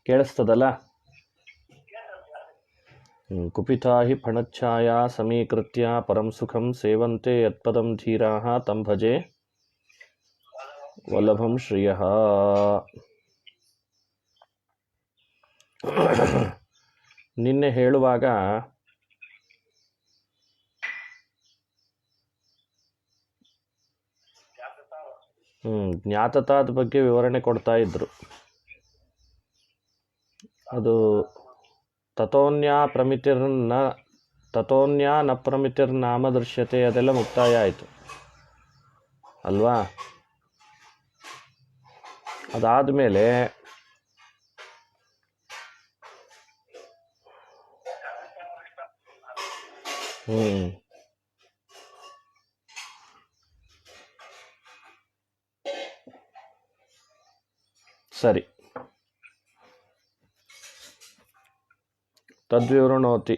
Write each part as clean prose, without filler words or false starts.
ಕೇಳಿಸ್ತದಲ್ಲ? ಕುಪಿತಾ ಹಿ ಫಣಚ್ಛಾಯ ಸಮೀಕೃತ್ಯ ಪರಂ ಸುಖಂ ಸೇವಂತೆ ಯತ್ಪದಂ ಧೀರಾಃ ತಂ ಭಜೆ ವಲ್ಲಭಂ ಶ್ರಿಯಃ. ನಿನ್ನೆ ಹೇಳುವಾಗ ಜ್ಞಾತತಾದ ಬಗ್ಗೆ ವಿವರಣೆ ಕೊಡ್ತಾ ಇದ್ರು. ಅದು ತಥೋನ್ಯಾ ನ ಪ್ರಮಿತಿರ್ನಾಮ ದೃಶ್ಯತೆ, ಅದೆಲ್ಲ ಮುಕ್ತಾಯ ಆಯಿತು ಅಲ್ವಾ? ಅದಾದಮೇಲೆ ಸರಿ, ತದ್ವಿವೃಣೋತಿ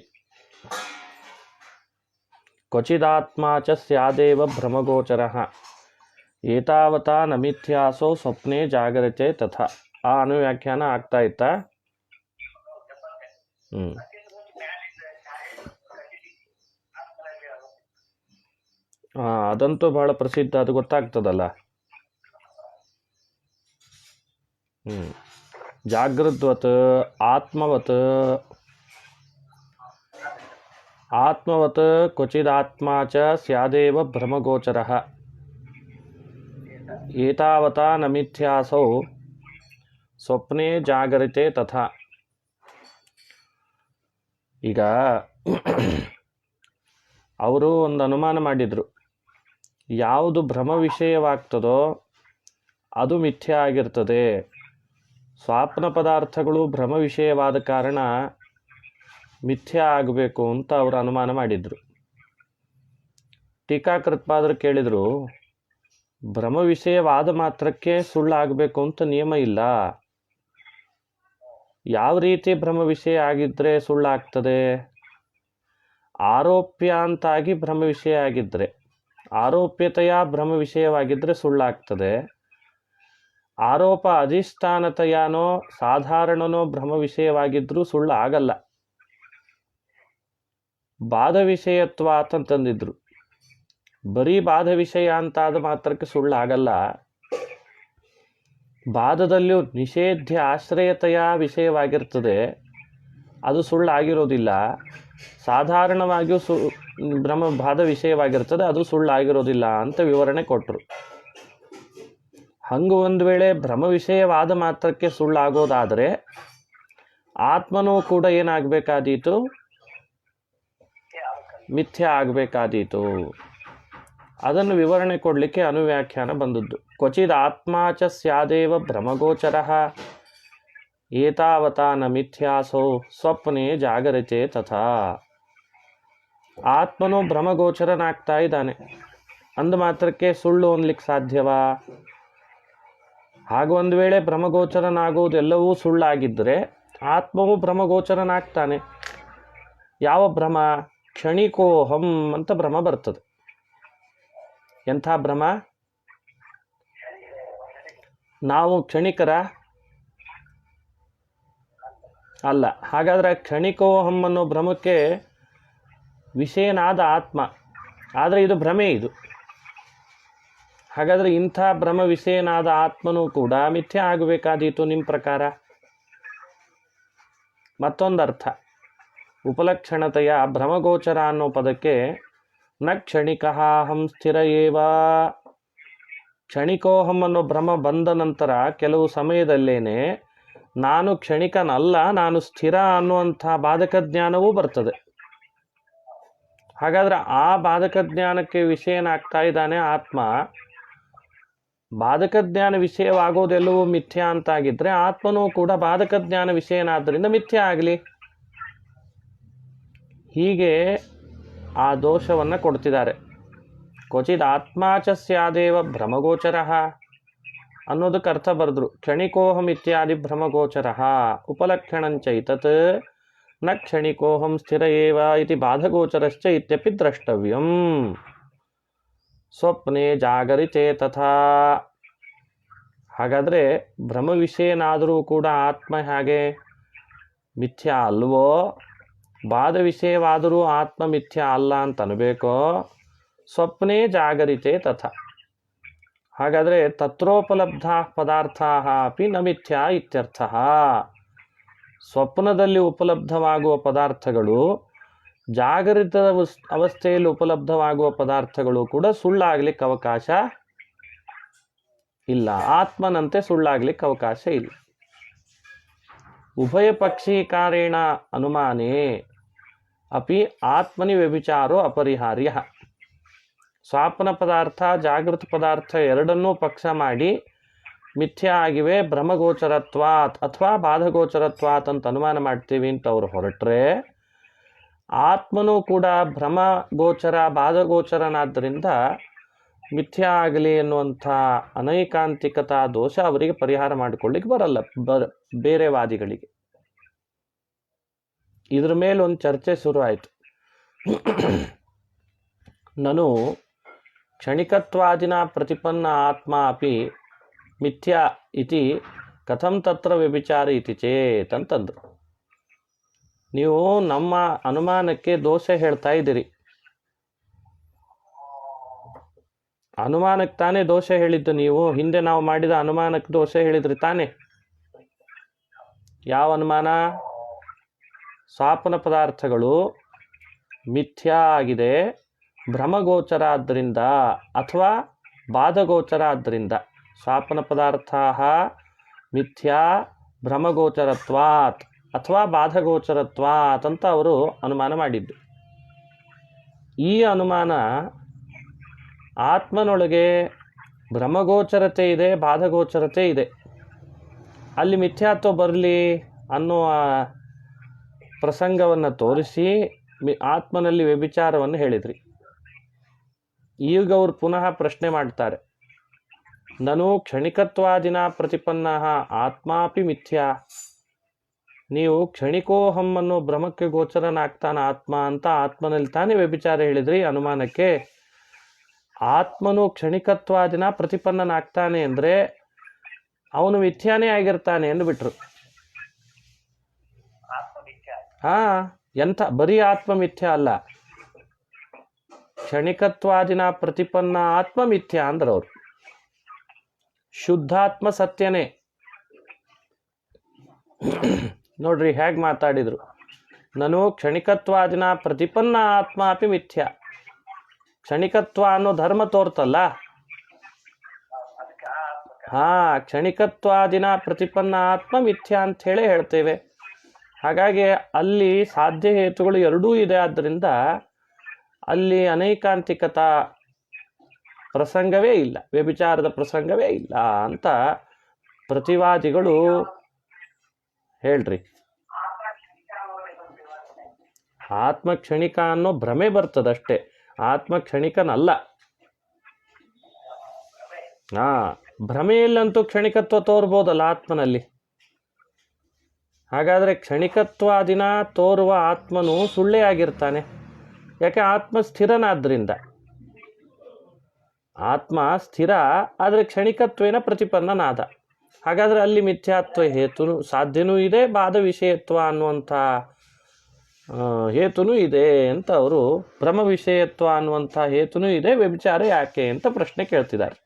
ಕ್ವಚಿದಾತ್ಮಾ ಚ ಸ್ಯಾದೇವ ಭ್ರಮಗೋಚರಃ ಏತಾವತಾ ನ ಮಿಥ್ಯಾಸೋ ಸ್ವಪ್ನೆ ಜಾಗರಿತೆ ತಥಾ. ಆ ಅನುವ್ಯಾಖ್ಯಾನ ಆಗ್ತಾ ಇತ್ತಾ? ಅದಂತೂ ಬಹಳ ಪ್ರಸಿದ್ಧ, ಅದು ಗೊತ್ತಾಗ್ತದಲ್ಲ. ಜಾಗೃದ್ವತ್ ಆತ್ಮವತ್ ಕ್ವಚಿದಾತ್ಮಾ ಚ ಸ್ಯಾದೇವ ಭ್ರಮಗೋಚರಃ ಏತಾವತಾ ನ ಮಿಥ್ಯಾಸೋ ಸ್ವಪ್ನೆ ಜಾಗರಿತೆ ತಥಾ. ಈಗ ಅವರು ಒಂದು ಅನುಮಾನ ಮಾಡಿದ್ರು, ಯಾವುದು ಭ್ರಮ ವಿಷಯವಾಗ್ತದೋ ಅದು ಮಿಥ್ಯ ಆಗಿರ್ತದೆ. ಸ್ವಪ್ನ ಪದಾರ್ಥಗಳು ಭ್ರಮ ವಿಷಯವಾದ ಕಾರಣ ಮಿಥ್ಯ ಆಗಬೇಕು ಅಂತ ಅವರು ಅನುಮಾನ ಮಾಡಿದ್ರು. ಟೀಕಾಕೃತ್ಪಾದರು ಕೇಳಿದರು, ಭ್ರಮ ವಿಷಯವಾದ ಮಾತ್ರಕ್ಕೆ ಸುಳ್ಳಾಗಬೇಕು ಅಂತ ನಿಯಮ ಇಲ್ಲ. ಯಾವ ರೀತಿ ಭ್ರಮ ವಿಷಯ ಆಗಿದ್ರೆ ಸುಳ್ಳಾಗ್ತದೆ? ಆರೋಪ್ಯ ಅಂತಾಗಿ ಭ್ರಮ ವಿಷಯ ಆಗಿದ್ರೆ, ಆರೋಪ್ಯತೆಯ ಭ್ರಮ ವಿಷಯವಾಗಿದ್ದರೆ ಸುಳ್ಳಾಗ್ತದೆ. ಆರೋಪ ಅಧಿಷ್ಠಾನತೆಯನೋ ಸಾಧಾರಣನೋ ಭ್ರಮ ವಿಷಯವಾಗಿದ್ರೂ ಸುಳ್ಳು ಆಗಲ್ಲ. ಬಾಧ ವಿಷಯತ್ವ ಅಂತಂದಿದ್ರು. ಬರೀ ಬಾಧ ವಿಷಯ ಅಂತಾದ ಮಾತ್ರಕ್ಕೆ ಸುಳ್ಳಾಗಲ್ಲ. ಬಾಧದಲ್ಲಿಯೂ ನಿಷೇಧ್ಯ ಆಶ್ರಯತೆಯ ವಿಷಯವಾಗಿರ್ತದೆ, ಅದು ಸುಳ್ಳಾಗಿರೋದಿಲ್ಲ. ಸಾಧಾರಣವಾಗಿಯೂ ಬಾಧ ವಿಷಯವಾಗಿರ್ತದೆ, ಅದು ಸುಳ್ಳಾಗಿರೋದಿಲ್ಲ ಅಂತ ವಿವರಣೆ ಕೊಟ್ಟರು. ಹಂಗೆ ಒಂದು ವೇಳೆ ಭ್ರಮ ವಿಷಯವಾದ ಮಾತ್ರಕ್ಕೆ ಸುಳ್ಳಾಗೋದಾದರೆ ಆತ್ಮನೂ ಕೂಡ ಏನಾಗಬೇಕಾದೀತು? ಮಿಥ್ಯ ಆಗಬೇಕಾದೀತು. ಅದನ್ನು ವಿವರಣೆ ಕೊಡಲಿಕ್ಕೆ ಅನುವ್ಯಾಖ್ಯಾನ ಬಂದದ್ದು. ಕ್ವಚಿದ್ ಆತ್ಮಾ ಚ ಸ್ಯಾದೇವ ಭ್ರಮಗೋಚರಃ ಏತಾವತಾ ನ ಮಿಥ್ಯಾಸೋ ಸ್ವಪ್ನೆ ಜಾಗರಿತೆ ತಥಾ. ಆತ್ಮನು ಭ್ರಮಗೋಚರನಾಗ್ತಾ ಇದ್ದಾನೆ ಅಂದ ಮಾತ್ರಕ್ಕೆ ಸುಳ್ಳು ಅನ್ಲಿಕ್ಕೆ ಸಾಧ್ಯವಾ? ಹಾಗೆ ಒಂದು ವೇಳೆ ಭ್ರಮಗೋಚರನಾಗುವುದೆಲ್ಲವೂ ಸುಳ್ಳಾಗಿದ್ದರೆ ಆತ್ಮವು ಭ್ರಮಗೋಚರನಾಗ್ತಾನೆ. ಯಾವ ಭ್ರಮ? ಕ್ಷಣಿಕೋಹಂ ಅಂತ ಭ್ರಮ ಬರ್ತದೆ. ಎಂಥ ಭ್ರಮ? ನಾವು ಕ್ಷಣಿಕರ ಅಲ್ಲ. ಹಾಗಾದರೆ ಕ್ಷಣಿಕೋಹಂ ಅನ್ನೋ ಭ್ರಮಕ್ಕೆ ವಿಷಯನಾದ ಆತ್ಮ, ಆದರೆ ಇದು ಭ್ರಮೆ. ಇದು ಹಾಗಾದರೆ ಇಂಥ ಭ್ರಮ ವಿಷಯನಾದ ಆತ್ಮನೂ ಕೂಡ ಮಿಥ್ಯ ಆಗಬೇಕಾದೀತು ನಿಮ್ಮ ಪ್ರಕಾರ. ಮತ್ತೊಂದರ್ಥ, ಉಪಲಕ್ಷಣತೆಯ ಭ್ರಮಗೋಚರ ಅನ್ನೋ ಪದಕ್ಕೆ ನ ಕ್ಷಣಿಕಃ ಹಂ ಸ್ಥಿರ ಏವ. ಕ್ಷಣಿಕೋಹಂ ಅನ್ನೋ ಭ್ರಮ ಬಂದ ನಂತರ ಕೆಲವು ಸಮಯದಲ್ಲೇನೆ ನಾನು ಕ್ಷಣಿಕನಲ್ಲ, ನಾನು ಸ್ಥಿರ ಅನ್ನುವಂಥ ಬಾಧಕ ಜ್ಞಾನವೂ ಬರ್ತದೆ. ಹಾಗಾದರೆ ಆ ಬಾಧಕ ಜ್ಞಾನಕ್ಕೆ ವಿಷಯನಾಗ್ತಾ ಇದ್ದಾನೆ ಆತ್ಮ. ಬಾಧಕ ಜ್ಞಾನ ವಿಷಯವಾಗೋದೆಲ್ಲವೂ ಮಿಥ್ಯ ಅಂತಾಗಿದ್ದರೆ ಆತ್ಮನೂ ಕೂಡ ಬಾಧಕ ಜ್ಞಾನ ವಿಷಯನಾದ್ದರಿಂದ ಮಿಥ್ಯ ಆಗಲಿ. ಹೀಗೆ ಆ ದೋಷವನ್ನು ಕೊಡ್ತಿದ್ದಾರೆ. ಕ್ವಚಿದ್ ಆತ್ಮಾ ಚ ಸ್ಯಾದೇವ ಭ್ರಮಗೋಚರಃ ಅನ್ನೋದಕ್ಕೆ ಅರ್ಥ ಬರೆದ್ರು. ಕ್ಷಣಿಕೋಹಂ ಇತ್ಯಾದಿ ಭ್ರಮಗೋಚರಃ ಉಪಲಕ್ಷಣಂಚೈತತ್ ನ ಕ್ಷಣಿಕೋಹಂ ಸ್ಥಿರ ಏವ ಇತಿ ಬಾಧಗೋಚರಶ್ಚ ಇತ್ಯಪಿ ದ್ರಷ್ಟವ್ಯಂ ಸ್ವಪ್ನೆ ಜಾಗರಿತೆ ತಥಾ. ಹಾಗಾದರೆ ಭ್ರಮ ವಿಷಯನಾದರೂ ಕೂಡ ಆತ್ಮ ಹಾಗೆ ಮಿಥ್ಯಾ ಅಲ್ವೋ, ಬಾಧ ವಿಷಯವಾದರೂ ಆತ್ಮ ಮಿಥ್ಯಾ ಅಲ್ಲ ಅಂತ ಅನ್ಬೇಕೋ? ಸ್ವಪ್ನೇ ಜಾಗರಿತೆ ತಥಾ. ಹಾಗಾದರೆ ತತ್ರೋಪಲಬ್ಧ ಪದಾರ್ಥ ಅಪಿ ನ ಮಿಥ್ಯಾ ಇತ್ಯರ್ಥ. ಸ್ವಪ್ನದಲ್ಲಿ ಉಪಲಬ್ಧವಾಗುವ ಪದಾರ್ಥಗಳು, ಜಾಗರಿತ ಅವಸ್ಥೆಯಲ್ಲಿ ಉಪಲಬ್ಧವಾಗುವ ಪದಾರ್ಥಗಳು ಕೂಡ ಸುಳ್ಳಾಗ್ಲಿಕ್ಕೆ ಅವಕಾಶ ಇಲ್ಲ. ಆತ್ಮನಂತೆ ಸುಳ್ಳಾಗ್ಲಿಕ್ಕೆ ಅವಕಾಶ ಇಲ್ಲ. ಉಭಯ ಪಕ್ಷೀಕಾರೇಣ ಅನುಮಾನೇ ಅಪಿ ಆತ್ಮನಿ ವ್ಯಭಿಚಾರೋ ಅಪರಿಹಾರ್ಯ. ಸ್ವಪ್ನ ಪದಾರ್ಥ ಜಾಗೃತ ಪದಾರ್ಥ ಎರಡನ್ನೂ ಪಕ್ಷ ಮಾಡಿ ಮಿಥ್ಯಾ ಆಗಿವೆ, ಭ್ರಮಗೋಚರತ್ವಾತ್ ಅಥವಾ ಬಾಧಗೋಚರತ್ವಾತ್ ಅಂತ ಅನುಮಾನ ಮಾಡ್ತೀವಿ ಅಂತ ಅವ್ರು ಹೊರಟ್ರೆ, ಆತ್ಮನೂ ಕೂಡ ಭ್ರಮಗೋಚರ ಬಾಧಗೋಚರನಾದ್ದರಿಂದ ಮಿಥ್ಯಾ ಆಗಲಿ ಎನ್ನುವಂಥ ಅನೈಕಾಂತಿಕತಾ ದೋಷ ಅವರಿಗೆ ಪರಿಹಾರ ಮಾಡಿಕೊಳ್ಳಿಕ್ಕೆ ಬರಲ್ಲ, ಬೇರೆ ವಾದಿಗಳಿಗೆ. ಇದ್ರ ಮೇಲೆ ಒಂದು ಚರ್ಚೆ ಶುರು ಆಯಿತು. ನಾನು ಕ್ಷಣಿಕತ್ವಾದಿನ ಪ್ರತಿಪನ್ನ ಆತ್ಮ ಅಪಿ ಮಿಥ್ಯಾ ಇತಿ ಕಥಂ ತತ್ರ ವ್ಯಭಿಚಾರ ಇತಿ ಚೇತ್ ಅಂತಂದ್ರು. ನೀವು ನಮ್ಮ ಅನುಮಾನಕ್ಕೆ ದೋಷ ಹೇಳ್ತಾ ಇದ್ದೀರಿ. ಅನುಮಾನಕ್ಕೆ ತಾನೇ ದೋಷ ಹೇಳಿದ್ದು ನೀವು. ಹಿಂದೆ ನಾವು ಮಾಡಿದ ಅನುಮಾನಕ್ಕೆ ದೋಷ ಹೇಳಿದ್ರಿ ತಾನೇ. ಯಾವ ಅನುಮಾನ? ಸ್ವಪ್ನ ಪದಾರ್ಥಗಳು ಮಿಥ್ಯಾ ಆಗಿದೆ, ಭ್ರಮಗೋಚರ ಆದ್ದರಿಂದ ಅಥವಾ ಬಾಧಗೋಚರ ಆದ್ದರಿಂದ. ಸ್ವಪ್ನ ಪದಾರ್ಥ ಮಿಥ್ಯಾ ಭ್ರಮಗೋಚರತ್ವಾತ್ ಅಥವಾ ಬಾಧಗೋಚರತ್ವಾತ್ ಅಂತ ಅವರು ಅನುಮಾನ ಮಾಡಿದ್ದು. ಈ ಅನುಮಾನ ಆತ್ಮನೊಳಗೆ ಭ್ರಮಗೋಚರತೆ ಇದೆ, ಬಾಧಗೋಚರತೆ ಇದೆ. ಅಲ್ಲಿ ಮಿಥ್ಯಾತ್ವ ಬರಲಿ ಅನ್ನುವ ಪ್ರಸಂಗವನ್ನು ತೋರಿಸಿ ಆತ್ಮನಲ್ಲಿ ವ್ಯಭಿಚಾರವನ್ನು ಹೇಳಿದ್ರಿ. ಈಗ ಅವರು ಪುನಃ ಪ್ರಶ್ನೆ ಮಾಡ್ತಾರೆ, ನಾನು ಕ್ಷಣಿಕತ್ವಾದಿನ ಪ್ರತಿಪನ್ನ ಆತ್ಮಾಪಿ ಮಿಥ್ಯಾ. ನೀವು ಕ್ಷಣಿಕೋಹಂ ಅನ್ನೋ ಭ್ರಮಕ್ಕೆ ಗೋಚರನಾಗ್ತಾನ ಆತ್ಮ ಅಂತ ಆತ್ಮನಲ್ಲಿ ತಾನೇ ವ್ಯಭಿಚಾರ ಹೇಳಿದ್ರಿ ಅನುಮಾನಕ್ಕೆ. ಆತ್ಮನು ಕ್ಷಣಿಕತ್ವಾದಿನ ಪ್ರತಿಪನ್ನನಾಗ್ತಾನೆ ಅಂದರೆ ಅವನು ಮಿಥ್ಯಾನೇ ಆಗಿರ್ತಾನೆ ಅಂದ್ಬಿಟ್ರು. ಎಂಥ ಬರೀ ಆತ್ಮ ಮಿಥ್ಯಾ ಅಲ್ಲ, ಕ್ಷಣಿಕತ್ವಾದಿನ ಪ್ರತಿಪನ್ನ ಆತ್ಮ ಮಿಥ್ಯಾ ಅಂದ್ರವ್ರು. ಶುದ್ಧಾತ್ಮ ಸತ್ಯನೇ. ನೋಡ್ರಿ ಹೇಗೆ ಮಾತಾಡಿದ್ರು. ನಾನು ಕ್ಷಣಿಕತ್ವಾದಿನ ಪ್ರತಿಪನ್ನ ಆತ್ಮ ಅಪಿ ಮಿಥ್ಯಾ. ಕ್ಷಣಿಕತ್ವ ಅನ್ನೋ ಧರ್ಮ ತೋರ್ತಲ್ಲ. ಕ್ಷಣಿಕತ್ವಾದಿನ ಪ್ರತಿಪನ್ನ ಆತ್ಮ ಮಿಥ್ಯಾ ಅಂತ ಹೇಳೇ ಹೇಳ್ತೇವೆ. ಹಾಗಾಗಿ ಅಲ್ಲಿ ಸಾಧ್ಯ ಹೇತುಗಳು ಎರಡೂ ಇದೆ. ಆದ್ದರಿಂದ ಅಲ್ಲಿ ಅನೈಕಾಂತಿಕತಾ ಪ್ರಸಂಗವೇ ಇಲ್ಲ, ವ್ಯಭಿಚಾರದ ಪ್ರಸಂಗವೇ ಇಲ್ಲ ಅಂತ ಪ್ರತಿವಾದಿಗಳು ಹೇಳ್ರಿ. ಆತ್ಮ ಕ್ಷಣಿಕ ಅನ್ನೋ ಭ್ರಮೆ ಬರ್ತದಷ್ಟೇ, ಆತ್ಮ ಕ್ಷಣಿಕನಲ್ಲ. ಭ್ರಮೆಯಲ್ಲಂತೂ ಕ್ಷಣಿಕತ್ವ ತೋರ್ಬೋದಲ್ಲ ಆತ್ಮನಲ್ಲಿ. ಹಾಗಾದರೆ ಕ್ಷಣಿಕತ್ವಾದಿನ ತೋರುವ ಆತ್ಮನು ಸುಳ್ಳೇ ಆಗಿರ್ತಾನೆ. ಯಾಕೆ? ಆತ್ಮ ಸ್ಥಿರನಾದ್ರಿಂದ. ಆತ್ಮ ಸ್ಥಿರ ಆದರೆ ಕ್ಷಣಿಕತ್ವೇನ ಪ್ರತಿಪನ್ನನಾದ. ಹಾಗಾದರೆ ಅಲ್ಲಿ ಮಿಥ್ಯಾತ್ವ ಹೇತುನು ಸಾಧ್ಯನೂ ಇದೆ, ಬಾಧ ವಿಷಯತ್ವ ಅನ್ನುವಂಥ ಹೇತುನೂ ಇದೆ ಅಂತ ಅವರು, ಭ್ರಮ ವಿಷಯತ್ವ ಅನ್ನುವಂಥ ಹೇತುನೂ ಇದೆ, ವ್ಯಭಿಚಾರ ಯಾಕೆ ಅಂತ ಪ್ರಶ್ನೆ ಕೇಳ್ತಿದ್ದಾರೆ.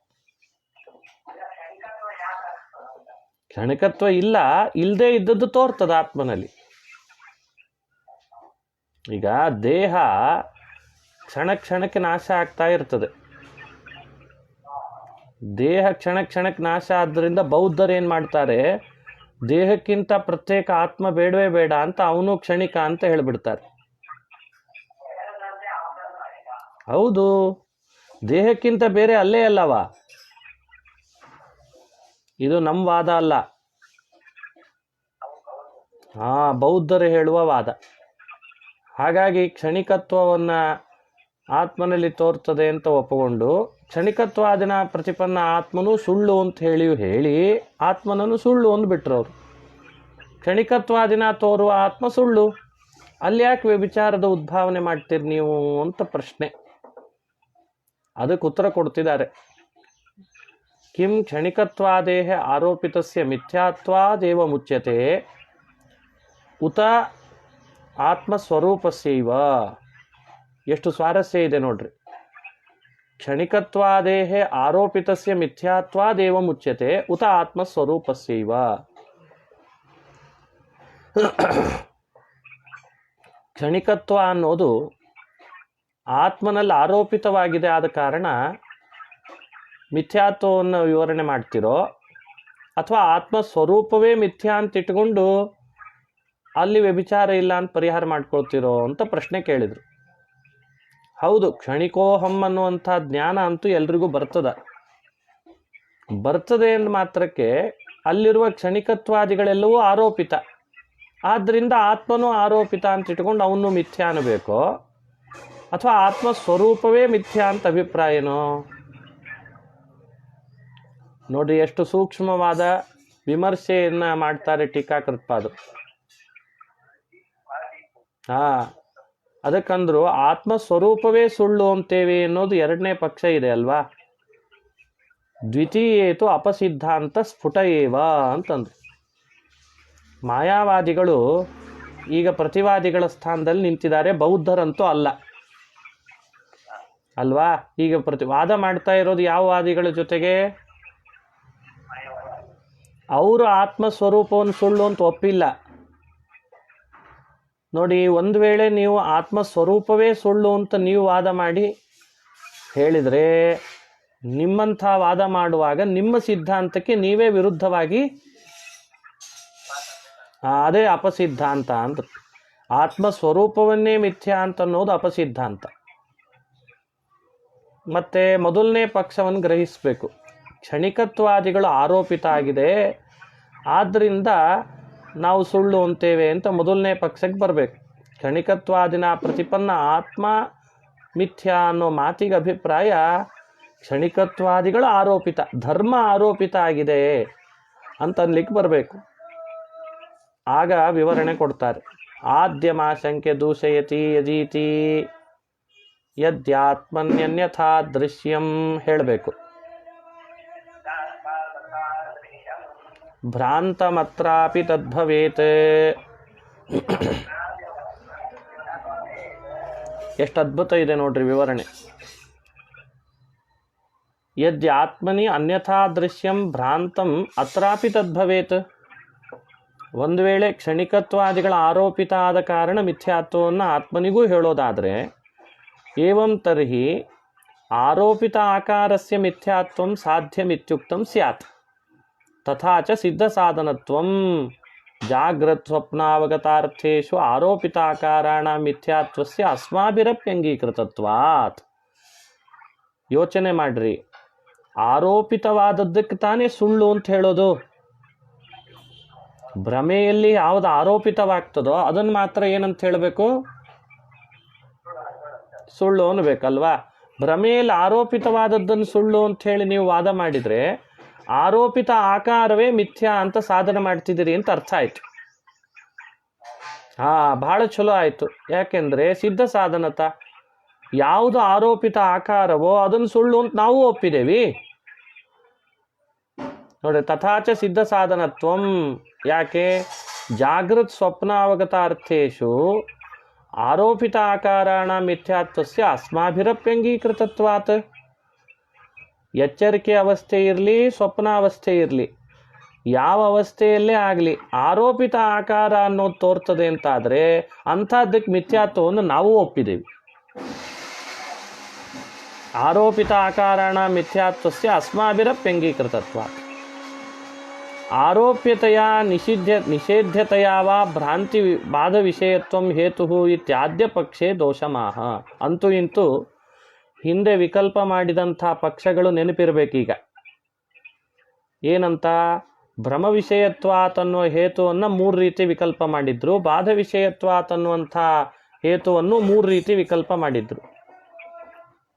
ಕ್ಷಣಿಕತ್ವ ಇಲ್ಲ, ಇಲ್ಲದೆ ಇದ್ದದ್ದು ತೋರ್ತದ ಆತ್ಮನಲ್ಲಿ. ಈಗ ದೇಹ ಕ್ಷಣ ಕ್ಷಣಕ್ಕೆ ನಾಶ ಆಗ್ತಾ ಇರ್ತದೆ. ದೇಹ ಕ್ಷಣ ಕ್ಷಣಕ್ಕೆ ನಾಶ ಆದ್ದರಿಂದ ಬೌದ್ಧರು ಏನು ಮಾಡ್ತಾರೆ, ದೇಹಕ್ಕಿಂತ ಪ್ರತ್ಯೇಕ ಆತ್ಮ ಬೇಡವೇ ಬೇಡ ಅಂತ ಅವನು ಕ್ಷಣಿಕ ಅಂತ ಹೇಳಿಬಿಡ್ತಾರೆ. ಹೌದು, ದೇಹಕ್ಕಿಂತ ಬೇರೆ ಅಲ್ಲೇ ಅಲ್ಲವ. ಇದು ನಮ್ಮ ವಾದ ಅಲ್ಲ, ಬೌದ್ಧರು ಹೇಳುವ ವಾದ. ಹಾಗಾಗಿ ಕ್ಷಣಿಕತ್ವವನ್ನು ಆತ್ಮನಲ್ಲಿ ತೋರ್ತದೆ ಅಂತ ಒಪ್ಪಿಕೊಂಡು ಕ್ಷಣಿಕತ್ವಾದಿನ ಪ್ರತಿಪನ್ನ ಆತ್ಮನೂ ಸುಳ್ಳು ಅಂತ ಹೇಳಿ ಆತ್ಮನನ್ನು ಸುಳ್ಳು ಅಂದ್ಬಿಟ್ರು ಅವರು. ಕ್ಷಣಿಕತ್ವಾದಿನ ತೋರುವ ಆತ್ಮ ಸುಳ್ಳು, ಅಲ್ಲಿ ಯಾಕೆ ವ್ಯಭಿಚಾರದ ಉದ್ಭಾವನೆ ಮಾಡ್ತೀರಿ ನೀವು ಅಂತ ಪ್ರಶ್ನೆ. ಅದಕ್ಕೆ ಉತ್ತರ ಕೊಡ್ತಿದ್ದಾರೆ. ಕಿಂ ಕ್ಷಣಿಕತ್ವಾದೇಹ ಆರೋಪಿತಸ್ಯ ಮಿಥ್ಯಾತ್ವಾದೇವ ಮುಚ್ಯತೆ ಉತ ಆತ್ಮಸ್ವರೂಪಸ್ಯೈವ. ಎಷ್ಟು ಸ್ವಾರಸ್ಯ ಇದೆ ನೋಡ್ರಿ. ಕ್ಷಣಿಕತ್ವಾದೇಹ ಆರೋಪಿತಸ್ಯ ಮಿಥ್ಯಾತ್ವಾದೇವ ಮುಚ್ಯತೆ ಉತ ಆತ್ಮಸ್ವರೂಪಸ್ಯೈವ. ಕ್ಷಣಿಕತ್ವ ಅನ್ನೋದು ಆತ್ಮನಲ್ಲಿ ಆರೋಪಿತವಾಗಿದೆ, ಆದ ಕಾರಣ ಮಿಥ್ಯಾತ್ವವನ್ನು ವಿವರಣೆ ಮಾಡ್ತಿರೋ ಅಥವಾ ಆತ್ಮಸ್ವರೂಪವೇ ಮಿಥ್ಯಾ ಅಂತ ಇಟ್ಕೊಂಡು ಅಲ್ಲಿ ವ್ಯಭಿಚಾರ ಇಲ್ಲ ಅಂತ ಪರಿಹಾರ ಮಾಡ್ಕೊಳ್ತಿರೋ ಅಂತ ಪ್ರಶ್ನೆ ಕೇಳಿದರು. ಹೌದು, ಕ್ಷಣಿಕೋಹಂ ಅನ್ನುವಂಥ ಜ್ಞಾನ ಅಂತೂ ಎಲ್ರಿಗೂ ಬರ್ತದೆ ಎಂದ ಮಾತ್ರಕ್ಕೆ ಅಲ್ಲಿರುವ ಕ್ಷಣಿಕತ್ವಾದಿಗಳೆಲ್ಲವೂ ಆರೋಪಿತ. ಆದ್ದರಿಂದ ಆತ್ಮನೂ ಆರೋಪಿತ ಅಂತ ಇಟ್ಕೊಂಡು ಅವನು ಮಿಥ್ಯಾ ಅನ್ನಬೇಕು, ಅಥವಾ ಆತ್ಮಸ್ವರೂಪವೇ ಮಿಥ್ಯಾ ಅಂತ ಅಭಿಪ್ರಾಯನೋ? ನೋಡಿ ಎಷ್ಟು ಸೂಕ್ಷ್ಮವಾದ ವಿಮರ್ಶೆಯನ್ನು ಮಾಡ್ತಾರೆ ಟೀಕಾಕೃತ್ಪಾದರು. ಅದಕ್ಕಂದ್ರು ಆತ್ಮಸ್ವರೂಪವೇ ಸುಳ್ಳು ಅಂತೇವೆ ಅನ್ನೋದು ಎರಡನೇ ಪಕ್ಷ ಇದೆ ಅಲ್ವಾ. ದ್ವಿತೀಯೇತು ಅಪಸಿದ್ಧಾಂತ ಸ್ಫುಟ ಏವ ಅಂತಂದ್ರು. ಮಾಯಾವಾದಿಗಳು ಈಗ ಪ್ರತಿವಾದಿಗಳ ಸ್ಥಾನದಲ್ಲಿ ನಿಂತಿದ್ದಾರೆ, ಬೌದ್ಧರಂತೂ ಅಲ್ಲ ಅಲ್ವಾ. ಈಗ ವಾದ ಮಾಡ್ತಾ ಇರೋದು ಯಾವ ವಾದಿಗಳ ಜೊತೆಗೆ? ಅವರು ಆತ್ಮಸ್ವರೂಪವನ್ನು ಸುಳ್ಳು ಅಂತ ಒಪ್ಪಿಲ್ಲ. ನೋಡಿ, ಒಂದು ವೇಳೆ ನೀವು ಆತ್ಮಸ್ವರೂಪವೇ ಸುಳ್ಳು ಅಂತ ನೀವು ವಾದ ಮಾಡಿ ಹೇಳಿದರೆ, ನಿಮ್ಮಂಥ ವಾದ ಮಾಡುವಾಗ ನಿಮ್ಮ ಸಿದ್ಧಾಂತಕ್ಕೆ ನೀವೇ ವಿರುದ್ಧವಾಗಿ, ಅದೇ ಅಪಸಿದ್ಧಾಂತ ಅಂತ. ಆತ್ಮಸ್ವರೂಪವನ್ನೇ ಮಿಥ್ಯಾ ಅಂತ ಅನ್ನೋದು ಅಪಸಿದ್ಧಾಂತ. ಮತ್ತು ಮೊದಲನೇ ಪಕ್ಷವನ್ನು ಗ್ರಹಿಸಬೇಕು. ಕ್ಷಣಿಕತ್ವಾದಿಗಳು ಆರೋಪಿತ ಆಗಿದೆ, ಆದ್ದರಿಂದ ನಾವು ಸುಳ್ಳು ಅಂತೇವೆ ಅಂತ ಮೊದಲನೇ ಪಕ್ಷಕ್ಕೆ ಬರಬೇಕು. ಕ್ಷಣಿಕತ್ವಾದಿನ ಪ್ರತಿಪನ್ನ ಆತ್ಮ ಮಿಥ್ಯಾ ಅನ್ನೋ ಮಾತಿಗೆ ಅಭಿಪ್ರಾಯ ಕ್ಷಣಿಕತ್ವಾದಿಗಳು ಆರೋಪಿತ, ಧರ್ಮ ಆರೋಪಿತ ಆಗಿದೆ ಅಂತ ಅನ್ಲಿಕ್ಕೆ ಬರಬೇಕು. ಆಗ ವಿವರಣೆ ಕೊಡ್ತಾರೆ. ಆದ್ಯಮಾಶಂಕೆ ದೂಷಯತಿ ಯಜೀತಿ ಯದ್ಯಾತ್ಮನ್ಯನ್ಯಥಾ ದೃಶ್ಯಂ ಹೇಳಬೇಕು. ಭ್ರಾಂತಮತ್ರಾಪಿ ತದ್ಭವೇತ್. ಎಷ್ಟು ಅದ್ಭುತ ಇದೆ ನೋಡ್ರಿ ವಿವರಣೆ. ಯದ್ಯಾತ್ಮನಿ ಅನ್ಯಥಾ ದೃಶ್ಯಂ ಭ್ರಾಂತಂ ಅತ್ರಾಪಿ ತದ್ಭವೇತ್. ಒಂದು ವೇಳೆ ಕ್ಷಣಿಕತ್ವಾದಿಗಳ ಆರೋಪಿತ ಆದ ಕಾರಣ ಮಿಥ್ಯಾತ್ವವನ್ನು ಆತ್ಮನಿಗೂ ಹೇಳೋದಾದರೆ, ಏವಂ ತರ್ಹಿ ಆರೋಪಿತ ಆಕಾರಸ್ಯ ಮಿಥ್ಯಾತ್ವಂ ಸಾಧ್ಯಮಿತ್ಯುಕ್ತಂ ಸ್ಯಾತ್. ತಥಾ ಚ ಸಿದ್ಧ ಸಾಧನತ್ವಂ ಜಾಗ್ರತ್ ಸ್ವಪ್ನಾವಗತಾರ್ಥೇಷು ಆರೋಪಿತಾಕಾರಾಣ ಮಿಥ್ಯಾತ್ವಸ್ಯ ಅಸ್ಮಾಭಿರಪ್ಯಂಗೀಕೃತತ್ವಾತ್. ಯೋಚನೆ ಮಾಡ್ರಿ, ಆರೋಪಿತವಾದದ್ದಕ್ಕೆ ತಾನೇ ಸುಳ್ಳು ಅಂತ ಹೇಳೋದು. ಭ್ರಮೆಯಲ್ಲಿ ಯಾವುದು ಆರೋಪಿತವಾಗ್ತದೋ ಅದನ್ನು ಮಾತ್ರ ಏನಂತ ಹೇಳಬೇಕು? ಸುಳ್ಳು ಅನ್ಬೇಕಲ್ವಾ. ಭ್ರಮೆಯಲ್ಲಿ ಆರೋಪಿತವಾದದ್ದನ್ನು ಸುಳ್ಳು ಅಂತ ಹೇಳಿ ನೀವು ವಾದ ಮಾಡಿದರೆ ಆರೋಪಿತ ಆಕಾರವೇ ಮಿಥ್ಯಾ ಅಂತ ಸಾಧನೆ ಮಾಡ್ತಿದ್ದೀರಿ ಅಂತ ಅರ್ಥ ಆಯ್ತು. ಬಹಳ ಚಲೋ ಆಯಿತು. ಯಾಕೆಂದರೆ ಸಿದ್ಧ ಸಾಧನತ ಯಾವುದು ಆರೋಪಿತ ಆಕಾರವೋ ಅದನ್ನು ಸುಳ್ಳು ಅಂತ ನಾವು ಒಪ್ಪಿದ್ದೇವೆ ನೋಡಿ. ತಥಾಚ ಸಿದ್ಧ ಸಾಧನತ್ವಂ. ಯಾಕೆ? ಜಾಗೃತ್ ಸ್ವಪ್ನಾವಗತಾರ್ಥೇಷು ಆರೋಪಿತ ಆಕಾರಾಣ ಮಿಥ್ಯಾತ್ವಸ್ಯ ಅಸ್ಮಾಭಿರಪ್ಯಂಗೀಕೃತತ್ವಾತ್. ಎಚ್ಚರಿಕೆ ಅವಸ್ಥೆ ಇರಲಿ, ಸ್ವಪ್ನಾವಸ್ಥೆ ಇರಲಿ, ಯಾವ ಅವಸ್ಥೆಯಲ್ಲೇ ಆಗಲಿ ಆರೋಪಿತ ಆಕಾರ ಅನ್ನೋದು ತೋರ್ತದೆ ಅಂತಾದರೆ ಅಂಥದ್ದಕ್ಕೆ ಮಿಥ್ಯಾತ್ವವನ್ನು ನಾವು ಒಪ್ಪಿದ್ದೇವೆ. ಆರೋಪಿತ ಆಕಾರಾಣ ಮಿಥ್ಯಾತ್ವಸ್ಯ ಅಸ್ಮಾಭಿರಪ್ಯಂಗೀಕೃತತ್ವಾತ್. ಆರೋಪ್ಯತೆಯ ನಿಷೇಧ್ಯತೆಯ ವಾ ಭ್ರಾಂತಿ ಬಾಧ ವಿಷಯತ್ವಂ ಹೇತು ಇತ್ಯಾದ್ಯ ಪಕ್ಷೇ ದೋಷಮಾಹ. ಅಂತೂ ಇಂತೂ ಹಿಂದೆ ವಿಕಲ್ಪ ಮಾಡಿದಂಥ ಪಕ್ಷಗಳು ನೆನಪಿರಬೇಕೀಗ. ಏನಂತ? ಭ್ರಮ ವಿಷಯತ್ವಾತ್ ಅನ್ನುವ ಹೇತುವನ್ನು 3 ರೀತಿ ವಿಕಲ್ಪ ಮಾಡಿದ್ರು, ಬಾಧ ವಿಷಯತ್ವಾತ್ ಅನ್ನುವಂಥ ಹೇತುವನ್ನು 3 ರೀತಿ ವಿಕಲ್ಪ ಮಾಡಿದ್ರು.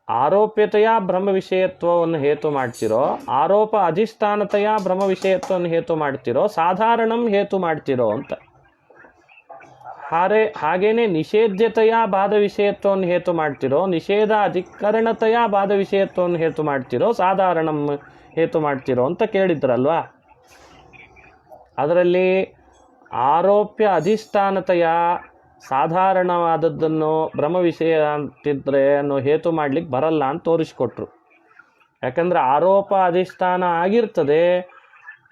ಆರೋಪ್ಯತೆಯ ಬ್ರಹ್ಮ ವಿಷಯತ್ವವನ್ನು ಹೇತು ಮಾಡ್ತಿರೋ, ಆರೋಪ ಅಧಿಷ್ಠಾನತೆಯ ಬ್ರಹ್ಮ ವಿಷಯತ್ವವನ್ನು ಹೇತು ಮಾಡ್ತಿರೋ, ಸಾಧಾರಣಂ ಹೇತು ಮಾಡ್ತಿರೋ ಅಂತ. ಹಾಗೇನೆ ನಿಷೇಧ್ಯತೆಯ ಬಾಧ ವಿಷಯತ್ವವನ್ನು ಹೇತು ಮಾಡ್ತಿರೋ, ನಿಷೇಧ ಅಧಿಕರಣತೆಯ ಬಾಧ ವಿಷಯತ್ವವನ್ನು ಹೇತು ಮಾಡ್ತಿರೋ, ಸಾಧಾರಣಂ ಹೇತು ಮಾಡ್ತಿರೋ ಅಂತ ಕೇಳಿದ್ರಲ್ವಾ. ಅದರಲ್ಲಿ ಆರೋಪ್ಯ ಅಧಿಷ್ಠಾನತೆಯ ಸಾಧಾರಣವಾದದ್ದನ್ನು ಬ್ರಹ್ಮ ವಿಷಯ ಅಂತಿದ್ರೆ ಅನ್ನೋ ಹೇತು ಮಾಡ್ಲಿಕ್ಕೆ ಬರಲ್ಲ ಅಂತ ತೋರಿಸ್ಕೊಟ್ರು. ಯಾಕಂದರೆ ಆರೋಪ ಅಧಿಷ್ಠಾನ ಆಗಿರ್ತದೆ,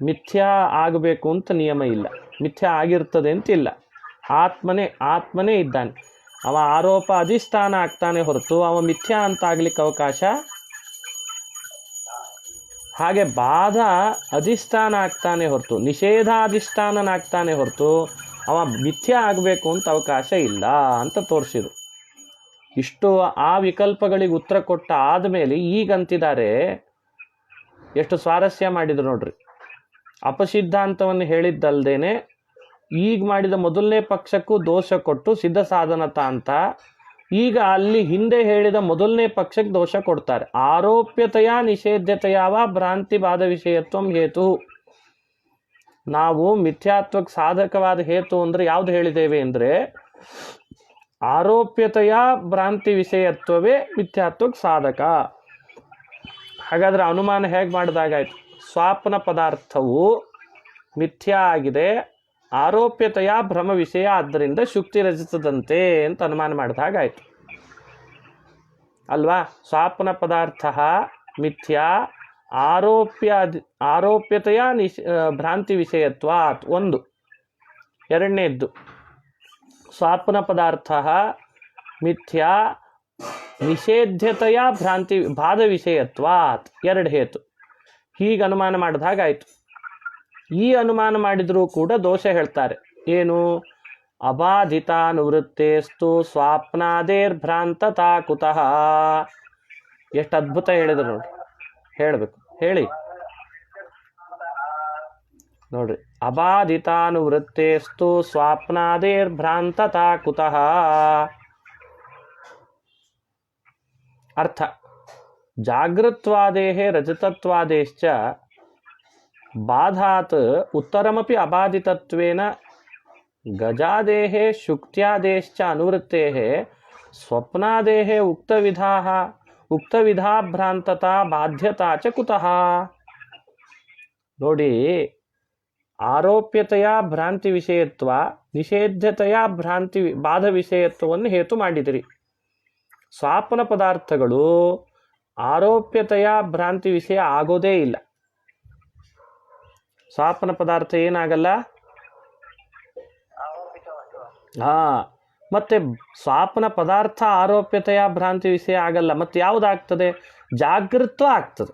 ಮಿಥ್ಯಾ ಆಗಬೇಕು ಅಂತ ನಿಯಮ ಇಲ್ಲ, ಮಿಥ್ಯಾ ಆಗಿರ್ತದೆ ಅಂತಿಲ್ಲ. ಆತ್ಮನೇ ಇದ್ದಾನೆ, ಅವ ಆರೋಪ ಅಧಿಷ್ಠಾನ ಆಗ್ತಾನೆ ಹೊರತು ಅವ ಮಿಥ್ಯಾ ಅಂತ ಆಗ್ಲಿಕ್ಕೆ ಅವಕಾಶ. ಹಾಗೆ ಬಾಧ ಅಧಿಷ್ಠಾನ ಆಗ್ತಾನೆ ಹೊರತು ನಿಷೇಧಾಧಿಷ್ಠಾನನಾಗ್ತಾನೆ ಹೊರತು ಅವ ಮಿಥ್ಯಾ ಆಗಬೇಕು ಅಂತ ಅವಕಾಶ ಇಲ್ಲ ಅಂತ ತೋರಿಸಿದ್ರು. ಇಷ್ಟು ಆ ವಿಕಲ್ಪಗಳಿಗೆ ಉತ್ತರ ಕೊಟ್ಟ ಆದಮೇಲೆ ಈಗಂತಿದ್ದಾರೆ, ಎಷ್ಟು ಸ್ವಾರಸ್ಯ ಮಾಡಿದ್ರು ನೋಡ್ರಿ. ಅಪಸಿದ್ಧಾಂತವನ್ನು ಹೇಳಿದ್ದಲ್ದೇನೆ ಈಗ ಮಾಡಿದ ಮೊದಲನೇ ಪಕ್ಷಕ್ಕೂ ದೋಷ ಕೊಟ್ಟು ಸಿದ್ಧ ಸಾಧನತ ಅಂತ, ಈಗ ಅಲ್ಲಿ ಹಿಂದೆ ಹೇಳಿದ ಮೊದಲನೇ ಪಕ್ಷಕ್ಕೆ ದೋಷ ಕೊಡ್ತಾರೆ. ಆರೋಪ್ಯತೆಯ ನಿಷೇಧ್ಯತೆಯವ ಭ್ರಾಂತಿ ಬಾಧ ವಿಷಯತ್ವಂ ಹೇತು. ನಾವು ಮಿಥ್ಯಾತ್ವಕ್ಕೆ ಸಾಧಕವಾದ ಹೇತು ಅಂದರೆ ಯಾವುದು ಹೇಳಿದ್ದೇವೆ ಅಂದರೆ ಆರೋಪ್ಯತೆಯ ಭ್ರಾಂತಿ ವಿಷಯತ್ವವೇ ಮಿಥ್ಯಾತ್ವಕ್ಕೆ ಸಾಧಕ. ಹಾಗಾದರೆ ಅನುಮಾನ ಹೇಗೆ ಮಾಡಿದಾಗಾಯ್ತು? ಸ್ವಾಪ್ನ ಪದಾರ್ಥವು ಮಿಥ್ಯಾ ಆಗಿದೆ, ಆರೋಪ್ಯತೆಯ ಭ್ರಮ ವಿಷಯ, ಆದ್ದರಿಂದ ಶುಕ್ತಿ ರಚಿಸದಂತೆ ಅಂತ ಅನುಮಾನ ಮಾಡಿದಾಗಾಯ್ತು ಅಲ್ವಾ. ಸ್ವಾಪ್ನ ಪದಾರ್ಥ ಮಿಥ್ಯಾ, ಆರೋಪ್ಯತೆಯ ಭ್ರಾಂತಿ ವಿಷಯತ್ವ ಒಂದು. ಎರಡನೇದ್ದು ಸ್ವಾಪ್ನ ಪದಾರ್ಥ ಮಿಥ್ಯಾ ನಿಷೇಧ್ಯತೆಯ ಭ್ರಾಂತಿ ಬಾಧ ವಿಷಯತ್ವಾತ್ ಎರಡು ಹೇತು. ಹೀಗೆ ಅನುಮಾನ ಮಾಡಿದಾಗಾಯ್ತು. ಈ ಅನುಮಾನ ಮಾಡಿದರೂ ಕೂಡ ದೋಷ ಹೇಳ್ತಾರೆ. ಏನು? ಅಬಾಧಿತಾನುವೃತ್ತೇಸ್ತು ಸ್ವಾಪ್ನಾದೇರ್ಭ್ರಾಂತತಾ ಕುತಃ. ಎಷ್ಟು ಅದ್ಭುತ ಹೇಳಿದ್ರು ನೋಡ್ರಿ. ಹೇಳಬೇಕು, ಹೇಳಿ ನೋಡ್ರಿ. ಅಬಾಧಿತಾನುವೃತ್ತೇಸ್ತು ಸ್ವಾಪ್ನಾದೇರ್ಭ್ರಾಂತತಾ ಕುತಃ. ಅರ್ಥ: ಜಾಗೃತ್ವಾದೇಹೇ ರಜತತ್ವಾದೇಶ್ಚ ಬಾಧಾತ್ ಉತ್ತರಮಪಿ ಅಬಾಧಿತತ್ವೇನ ಗಜಾದೇಹೇ ಶುಕ್ತ್ಯಾದೇಶ್ಚ ಅನುವೃತ್ತೇಃ ಸ್ವಪ್ನಾದೇಹೇ ಉಕ್ತವಿಧಾ ಭ್ರಾಂತತಾ ಬಾಧ್ಯತಾ ಚ ಕುತಃ. ನೋಡಿ, ಆರೋಪ್ಯತೆಯ ಭ್ರಾಂತಿ ವಿಷಯತ್ವ, ನಿಷೇಧ್ಯತೆಯ ಭ್ರಾಂತಿ ಬಾಧ ವಿಷಯತ್ವವನ್ನು ಹೇತು ಮಾಡಿದಿರಿ. ಸ್ವಾಪ್ನ ಪದಾರ್ಥಗಳು ಆರೋಪ್ಯತೆಯ ಭ್ರಾಂತಿ ವಿಷಯ ಆಗೋದೇ ಇಲ್ಲ. ಸ್ವಾಪ್ನ ಪದಾರ್ಥ ಏನಾಗಲ್ಲ. ಮತ್ತೆ ಸ್ವಾಪ್ನ ಪದಾರ್ಥ ಆರೋಪ್ಯತೆಯ ಭ್ರಾಂತಿ ವಿಷಯ ಆಗಲ್ಲ. ಮತ್ತೆ ಯಾವುದಾಗ್ತದೆ? ಜಾಗೃತ್ವ ಆಗ್ತದೆ.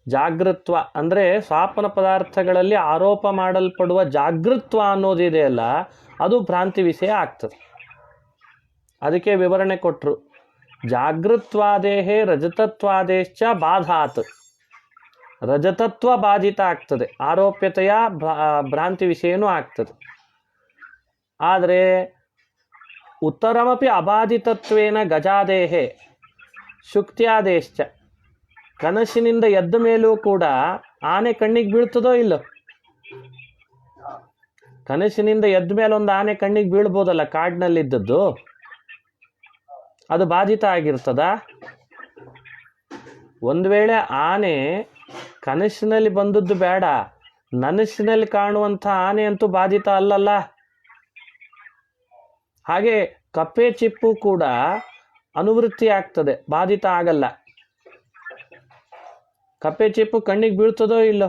ಜಾಗೃತ್ವ ಅಂದರೆ ಸ್ವಾಪ್ನ ಪದಾರ್ಥಗಳಲ್ಲಿ ಆರೋಪ ಮಾಡಲ್ಪಡುವ ಜಾಗೃತ್ವ ಅನ್ನೋದಿದೆಯಲ್ಲ, ಅದು ಭ್ರಾಂತಿ ವಿಷಯ ಆಗ್ತದೆ. ಅದಕ್ಕೆ ವಿವರಣೆ ಕೊಟ್ಟರು. ಜಾಗೃತ್ವಾದೇಹೇ ರಜತತ್ವಾದೇಶ್ಚ ಬಾಧಾತ್. ರಜತತ್ವ ಬಾಧಿತ ಆಗ್ತದೆ, ಆರೋಪ್ಯತೆಯ ಭ್ರಾಂತಿ ವಿಷಯನೂ ಆಗ್ತದೆ. ಆದರೆ ಉತ್ತರಮಪಿ ಅಬಾಧಿತತ್ವೇನ ಗಜಾದೇಹೇ ಶುಕ್ತ್ಯಾದೇಶ್ಚ. ಕನಸಿನಿಂದ ಎದ್ದ ಮೇಲೂ ಕೂಡ ಆನೆ ಕಣ್ಣಿಗೆ ಬೀಳ್ತದೋ ಇಲ್ಲೋ? ಕನಸಿನಿಂದ ಎದ್ದ ಮೇಲೆ ಒಂದು ಆನೆ ಕಣ್ಣಿಗೆ ಬೀಳ್ಬೋದಲ್ಲ, ಕಾಡಿನಲ್ಲಿದ್ದದ್ದು, ಅದು ಬಾಧಿತ ಆಗಿರ್ತದ? ಒಂದು ವೇಳೆ ಆನೆ ಕನಸಿನಲ್ಲಿ ಬಂದದ್ದು ಬೇಡ, ನನಸಿನಲ್ಲಿ ಕಾಣುವಂಥ ಆನೆ ಅಂತೂ ಬಾಧಿತ ಅಲ್ಲಲ್ಲ. ಹಾಗೆ ಕಪ್ಪೆ ಚಿಪ್ಪು ಕೂಡ ಅನುವೃತ್ತಿ ಆಗ್ತದೆ, ಬಾಧಿತ ಆಗಲ್ಲ. ಕಪ್ಪೆ ಚಿಪ್ಪು ಕಣ್ಣಿಗೆ ಬೀಳ್ತದೋ ಇಲ್ಲೋ?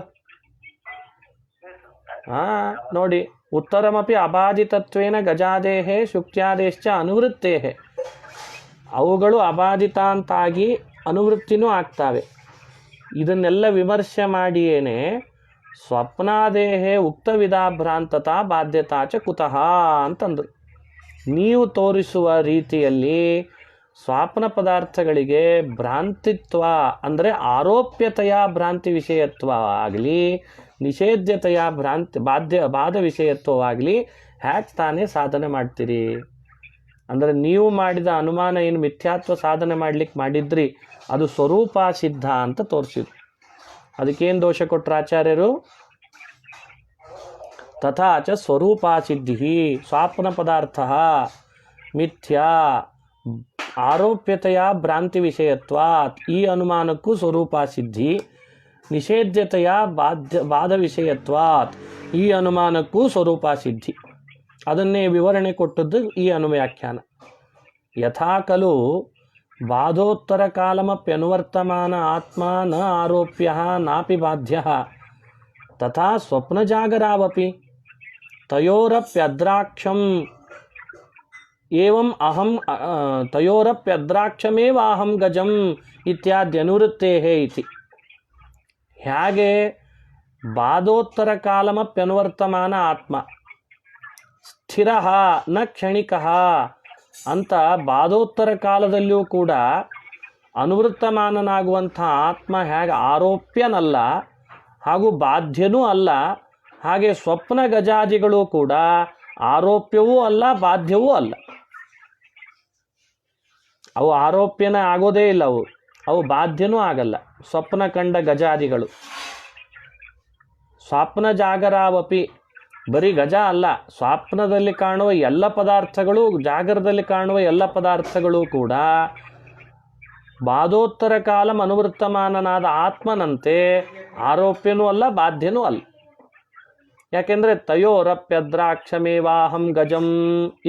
ನೋಡಿ, ಉತ್ತರಮಪಿ ಅಬಾಧಿತತ್ವೇನ ಗಜಾದೇಹೇ ಶುಕ್ತ್ಯಾದೇಶ್ಚ ಅನುವೃತ್ತೇಹೇ. ಅವುಗಳು ಅಬಾಧಿತ ಅಂತಾಗಿ ಅನುವೃತ್ತಿನೂ ಆಗ್ತಾವೆ. ಇದನ್ನೆಲ್ಲ ವಿಮರ್ಶೆ ಮಾಡಿಯೇನೆ ಸ್ವಪ್ನಾದೇಹೇ ಉಕ್ತವಿಧಾ ಭ್ರಾಂತತಾ ಬಾಧ್ಯತಾ ಚ ಕುತಃ ಅಂತಂದರು. ನೀವು ತೋರಿಸುವ ರೀತಿಯಲ್ಲಿ ಸ್ವಾಪ್ನ ಪದಾರ್ಥಗಳಿಗೆ ಭ್ರಾಂತಿತ್ವ ಅಂದರೆ ಆರೋಪ್ಯತೆಯ ಭ್ರಾಂತಿ ವಿಷಯತ್ವ ಆಗಲಿ, ನಿಷೇಧ್ಯತೆಯ ಬಾಧ ವಿಷಯತ್ವವಾಗಲಿ ಹ್ಯಾಕ್ ತಾನೇ ಸಾಧನೆ ಮಾಡ್ತೀರಿ? ಅಂದರೆ ನೀವು ಮಾಡಿದ ಅನುಮಾನ ಏನು ಮಿಥ್ಯಾತ್ವ ಸಾಧನೆ ಮಾಡ್ಲಿಕ್ಕೆ ಮಾಡಿದ್ರಿ, ಅದು ಸ್ವರೂಪ ಸಿದ್ಧ ಅಂತ ತೋರಿಸಿದ್ರು. ಅದಕ್ಕೇನು ದೋಷ ಕೊಟ್ಟರು ಆಚಾರ್ಯರು? ತಥಾ ಚ ಸ್ವರೂಪ ಸಿದ್ಧಿ ಸ್ವಾಪ್ನ ಪದಾರ್ಥ ಮಿಥ್ಯಾ ಆರೋಪ್ಯತೆಯ ಭ್ರಾಂತಿ ವಿಷಯತ್ವಾತ್, ಈ ಅನುಮಾನಕ್ಕೂ ಸ್ವರೂಪ ಸಿದ್ಧಿ. ನಿಷೇಧ್ಯತೆಯ ಬಾಧ ವಿಷಯತ್ವಾತ್, ಈ ಅನುಮಾನಕ್ಕೂ ಸ್ವರೂಪ ಸಿದ್ಧಿ. ಅದನ್ನೇ ವಿವರಣೆ ಕೊಟ್ಟದ್ದು ಈ ಅನುವ್ಯಾಖ್ಯಾನ. ಯಥಾ ಖಲು ಬಾಧೋತ್ತರ ಕಾಲಮಪ್ಯನುವರ್ತಮಾನ ಆತ್ಮ ನ ಆರೋಪ್ಯ ನಾಪಿ ಬಾಧ್ಯ ತಥಾ ಸ್ವಪ್ನಜಾಗರಾವಪಿ ತಯೋರಪ್ಯದ್ರಾಕ್ಷಂ ಏವಂ ಅಹಂ ತಯೋರಪ್ಯದ್ರಾಕ್ಷಮೇವ ಅಹಂ ಗಜಂ ಇತ್ಯಾದ್ಯನುವೃತ್ತೇಃ ಇತಿ. ಹೇಗೆ ಬಾಧೋತ್ತರ ಕಾಲಮಪ್ಯನುವರ್ತಮಾನ ಆತ್ಮ ಸ್ಥಿರ ನ ಕ್ಷಣಿಕ ಅಂತ ಬಾಧೋತ್ತರ ಕಾಲದಲ್ಲಿಯೂ ಕೂಡ ಅನುವೃತ್ತಮಾನನಾಗುವಂಥ ಆತ್ಮ ಹೇಗೆ ಆರೋಪ್ಯನಲ್ಲ ಹಾಗೂ ಬಾಧ್ಯನೂ ಅಲ್ಲ, ಹಾಗೆ ಸ್ವಪ್ನ ಗಜಾದಿಗಳು ಕೂಡ ಆರೋಪ್ಯವೂ ಅಲ್ಲ ಬಾಧ್ಯವೂ ಅಲ್ಲ. ಅವು ಆರೋಪ್ಯನ ಆಗೋದೇ ಇಲ್ಲ, ಅವು ಬಾಧ್ಯನೂ ಆಗಲ್ಲ. ಸ್ವಪ್ನ ಕಂಡ ಗಜಾದಿಗಳು ಸ್ವಪ್ನ ಜಾಗರಾವಪಿ, ಬರೀ ಗಜ ಅಲ್ಲ, ಸ್ವಪ್ನದಲ್ಲಿ ಕಾಣುವ ಎಲ್ಲ ಪದಾರ್ಥಗಳು, ಜಾಗರದಲ್ಲಿ ಕಾಣುವ ಎಲ್ಲ ಪದಾರ್ಥಗಳು ಕೂಡ ಬಾಧೋತ್ತರ ಕಾಲಂ ಅನುವೃತ್ತಮಾನನಾದ ಆತ್ಮನಂತೆ ಆರೋಪ್ಯನೂ ಅಲ್ಲ ಬಾಧ್ಯನೂ ಅಲ್ಲ. ಯಾಕೆಂದರೆ ತಯೋರಪ್ಯದ್ರಾಕ್ಷಮೇವಾಹಂ ಗಜಂ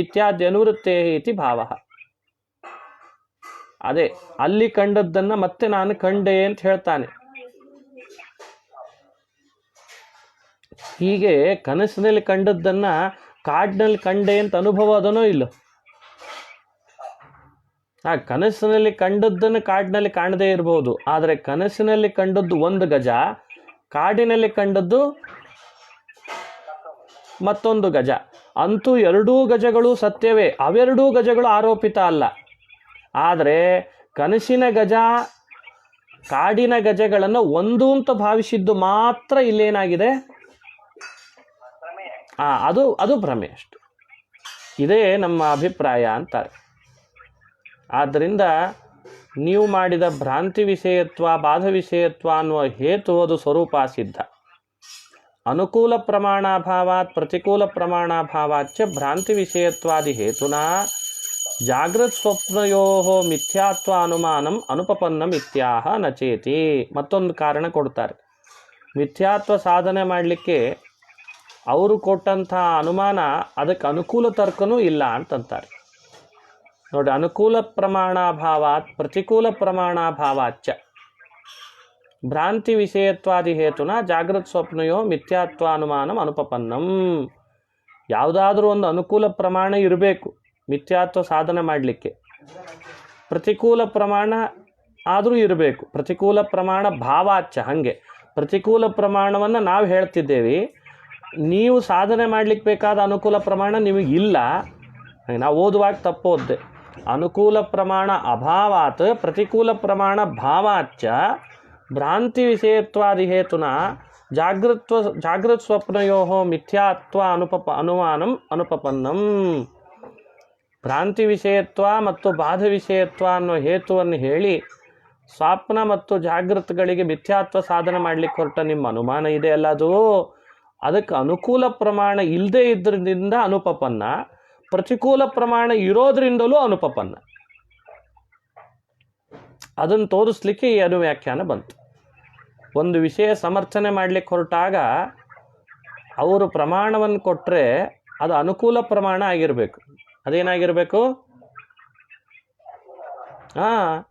ಇತ್ಯಾದಿ ಅನುವೃತ್ತೇ ಇತಿ ಭಾವ. ಅದೇ ಅಲ್ಲಿ ಕಂಡದ್ದನ್ನು ಮತ್ತೆ ನಾನು ಕಂಡೆ ಅಂತ ಹೇಳ್ತಾನೆ. ಹೀಗೆ ಕನಸಿನಲ್ಲಿ ಕಂಡದ್ದನ್ನ ಕಾಡಿನಲ್ಲಿ ಕಂಡೆ ಅಂತ ಅನುಭವ ಅದನೋ ಇಲ್ಲ. ಆ ಕನಸಿನಲ್ಲಿ ಕಂಡದ್ದನ್ನು ಕಾಡಿನಲ್ಲಿ ಕಾಣದೇ ಇರಬಹುದು, ಆದರೆ ಕನಸಿನಲ್ಲಿ ಕಂಡದ್ದು ಒಂದು ಗಜ, ಕಾಡಿನಲ್ಲಿ ಕಂಡದ್ದು ಮತ್ತೊಂದು ಗಜ. ಅಂತೂ ಎರಡೂ ಗಜಗಳು ಸತ್ಯವೇ, ಅವೆರಡೂ ಗಜಗಳು ಆರೋಪಿತ ಅಲ್ಲ. ಆದರೆ ಕನಸಿನ ಗಜ ಕಾಡಿನ ಗಜಗಳನ್ನು ಒಂದು ಅಂತ ಭಾವಿಸಿದ್ದು ಮಾತ್ರ ಇಲ್ಲೇನಾಗಿದೆ, ಅದು ಭ್ರಮೆ ಅಷ್ಟು. ಇದೇ ನಮ್ಮ ಅಭಿಪ್ರಾಯ ಅಂತಾರೆ. ಆದ್ದರಿಂದ ನೀವು ಮಾಡಿದ ಭ್ರಾಂತಿ ವಿಷಯತ್ವ ಬಾಧ ವಿಷಯತ್ವ ಅನ್ನುವ ಹೇತು ಅದು ಸ್ವರೂಪ ಸಿದ್ಧ. ಅನುಕೂಲ ಪ್ರಮಾಣಾಭಾವಾತ್ ಪ್ರತಿಕೂಲ ಪ್ರಮಾಣಾಭಾವಾಚ್ಚ ಭ್ರಾಂತಿ ವಿಷಯತ್ವಾದಿ ಹೇತುನಾ ಜಾಗೃತ್ ಸ್ವಪ್ನಯೋ ಮಿಥ್ಯಾತ್ವ ಅನುಮಾನಂ ಅನುಪಪನ್ನಂ ಇತ್ಯಾಹ ನಚೇತಿ. ಮತ್ತೊಂದು ಕಾರಣ ಕೊಡ್ತಾರೆ. ಮಿಥ್ಯಾತ್ವ ಸಾಧನೆ ಮಾಡಲಿಕ್ಕೆ ಅವರು ಕೊಟ್ಟಂಥ ಅನುಮಾನ ಅದಕ್ಕೆ ಅನುಕೂಲ ತರ್ಕನೂ ಇಲ್ಲ ಅಂತಂತಾರೆ. ನೋಡಿ, ಅನುಕೂಲ ಪ್ರಮಾಣಾಭಾವಾತ್ ಪ್ರತಿಕೂಲ ಪ್ರಮಾಣಾಭಾವಾಚ್ಚ ಭ್ರಾಂತಿ ವಿಷಯತ್ವಾದಿ ಹೇತುನ ಜಾಗೃತ್ ಸ್ವಪ್ನಯೋ ಮಿಥ್ಯಾತ್ವ ಅನುಮಾನಂ ಅನುಪಪನ್ನಂ. ಯಾವುದಾದ್ರೂ ಒಂದು ಅನುಕೂಲ ಪ್ರಮಾಣ ಇರಬೇಕು ಮಿಥ್ಯಾತ್ವ ಸಾಧನೆ ಮಾಡಲಿಕ್ಕೆ, ಪ್ರತಿಕೂಲ ಪ್ರಮಾಣ ಆದರೂ ಇರಬೇಕು. ಪ್ರತಿಕೂಲ ಪ್ರಮಾಣ ಭಾವಾಚ್ಚ, ಹಾಗೆ ಪ್ರತಿಕೂಲ ಪ್ರಮಾಣವನ್ನು ನಾವು ಹೇಳ್ತಿದ್ದೇವೆ, ನೀವು ಸಾಧನೆ ಮಾಡಲಿಕ್ಕೆ ಬೇಕಾದ ಅನುಕೂಲ ಪ್ರಮಾಣ ನಿಮಗಿಲ್ಲ. ನಾವು ಓದುವಾಗ ತಪ್ಪೋದ್ದೆ. ಅನುಕೂಲ ಪ್ರಮಾಣ ಅಭಾವಾತ್ ಪ್ರತಿಕೂಲ ಪ್ರಮಾಣ ಭಾವಾಚ್ಚ ಭ್ರಾಂತಿ ವಿಷಯತ್ವಾದಿ ಹೇತುನ ಜಾಗೃತ್ ಸ್ವಪ್ನಯೋ ಮಿಥ್ಯಾತ್ವ ಅನುಮಾನಂ ಅನುಪಪನ್ನಂ. ಭ್ರಾಂತಿ ವಿಷಯತ್ವ ಮತ್ತು ಬಾಧ ವಿಷಯತ್ವ ಅನ್ನೋ ಹೇತುವನ್ನು ಹೇಳಿ ಸ್ವಪ್ನ ಮತ್ತು ಜಾಗೃತಗಳಿಗೆ ಮಿಥ್ಯಾತ್ವ ಸಾಧನೆ ಮಾಡಲಿಕ್ಕೆ ಹೊರಟ ನಿಮ್ಮ ಅನುಮಾನ ಇದೆ ಅಲ್ಲ, ಅದಕ್ಕೆ ಅನುಕೂಲ ಪ್ರಮಾಣ ಇಲ್ಲದೆ ಇದ್ರಿಂದ ಅನುಪಪನ್ನ, ಪ್ರತಿಕೂಲ ಪ್ರಮಾಣ ಇರೋದ್ರಿಂದಲೂ ಅನುಪಪನ್ನ. ಅದನ್ನು ತೋರಿಸ್ಲಿಕ್ಕೆ ಈ ಅನುವ್ಯಾಖ್ಯಾನ ಬಂತು. ಒಂದು ವಿಷಯ ಸಮರ್ಥನೆ ಮಾಡಲಿಕ್ಕೆ ಹೊರಟಾಗ ಅವರು ಪ್ರಮಾಣವನ್ನು ಕೊಟ್ಟರೆ ಅದು ಅನುಕೂಲ ಪ್ರಮಾಣ ಆಗಿರಬೇಕು. ಅದೇನಾಗಿರಬೇಕು?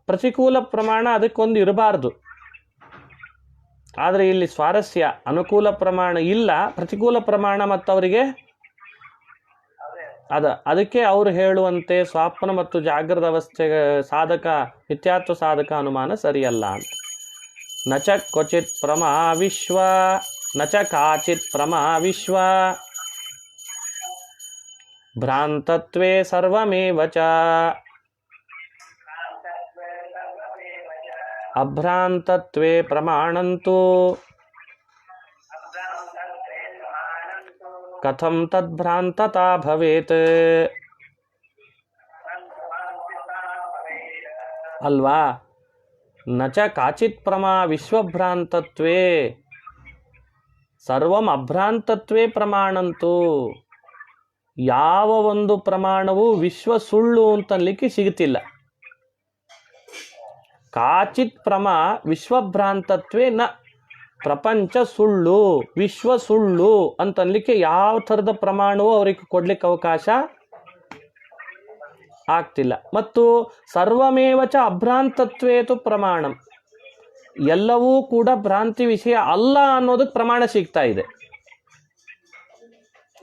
ಪ್ರತಿಕೂಲ ಪ್ರಮಾಣ ಅದಕ್ಕೊಂದು ಇರಬಾರ್ದು. ಆದರೆ ಇಲ್ಲಿ ಸ್ವಾರಸ್ಯ, ಅನುಕೂಲ ಪ್ರಮಾಣ ಇಲ್ಲ, ಪ್ರತಿಕೂಲ ಪ್ರಮಾಣ ಮತ್ತು ಅವರಿಗೆ ಅದಕ್ಕೆ ಅವರು ಹೇಳುವಂತೆ ಸ್ವಪ್ನ ಮತ್ತು ಜಾಗೃತ ಅವಸ್ಥೆ ಸಾಧಕ ಮಿಥ್ಯಾತ್ವ ಸಾಧಕ ಅನುಮಾನ ಸರಿಯಲ್ಲ ಅಂತ. ನಚ ಕ್ವಚಿತ್ ಪ್ರಮಾ ವಿಶ್ವ ನಚ ಕಾಚಿತ್ ಪ್ರಮಾ ವಿಶ್ವ ಭ್ರಾಂತತ್ವೇ ಸರ್ವಮೇವ ಚ ಅಭ್ರಾಂತತ್ವೇ ಪ್ರಮಾಣಂತು ಕಥಂ ತದ್ಭ್ರಾಂತತಾ ಭವೇತ್. ಅಲ್ವಾ? ನಚ ಕಾಚಿತ್ ಪ್ರಮಾ ವಿಶ್ವಭ್ರಾಂತತ್ವೇ ಸರ್ವಂ ಅಭ್ರಾಂತತ್ವೇ ಪ್ರಮಾಣಂತು. ಯಾವ ಒಂದು ಪ್ರಮಾಣವು ವಿಶ್ವ ಸುಳ್ಳು ಅಂತಲಿಕ್ಕೆ ಸಿಗುತ್ತಿಲ್ಲ. ಕಾಚಿತ್ ಪ್ರಮ ವಿಶ್ವಭ್ರಾಂತತ್ವೇ ನ. ಪ್ರಪಂಚ ಸುಳ್ಳು, ವಿಶ್ವ ಸುಳ್ಳು ಅಂತನ್ಲಿಕ್ಕೆ ಯಾವ ಥರದ ಪ್ರಮಾಣವೂ ಅವರಿಗೆ ಕೊಡ್ಲಿಕ್ಕೆ ಅವಕಾಶ ಆಗ್ತಿಲ್ಲ. ಮತ್ತು ಸರ್ವಮೇವಚ ಅಭ್ರಾಂತತ್ವೇತು ಪ್ರಮಾಣಂ, ಎಲ್ಲವೂ ಕೂಡ ಭ್ರಾಂತಿ ವಿಷಯ ಅಲ್ಲ ಅನ್ನೋದಕ್ಕೆ ಪ್ರಮಾಣ ಸಿಗ್ತಾ ಇದೆ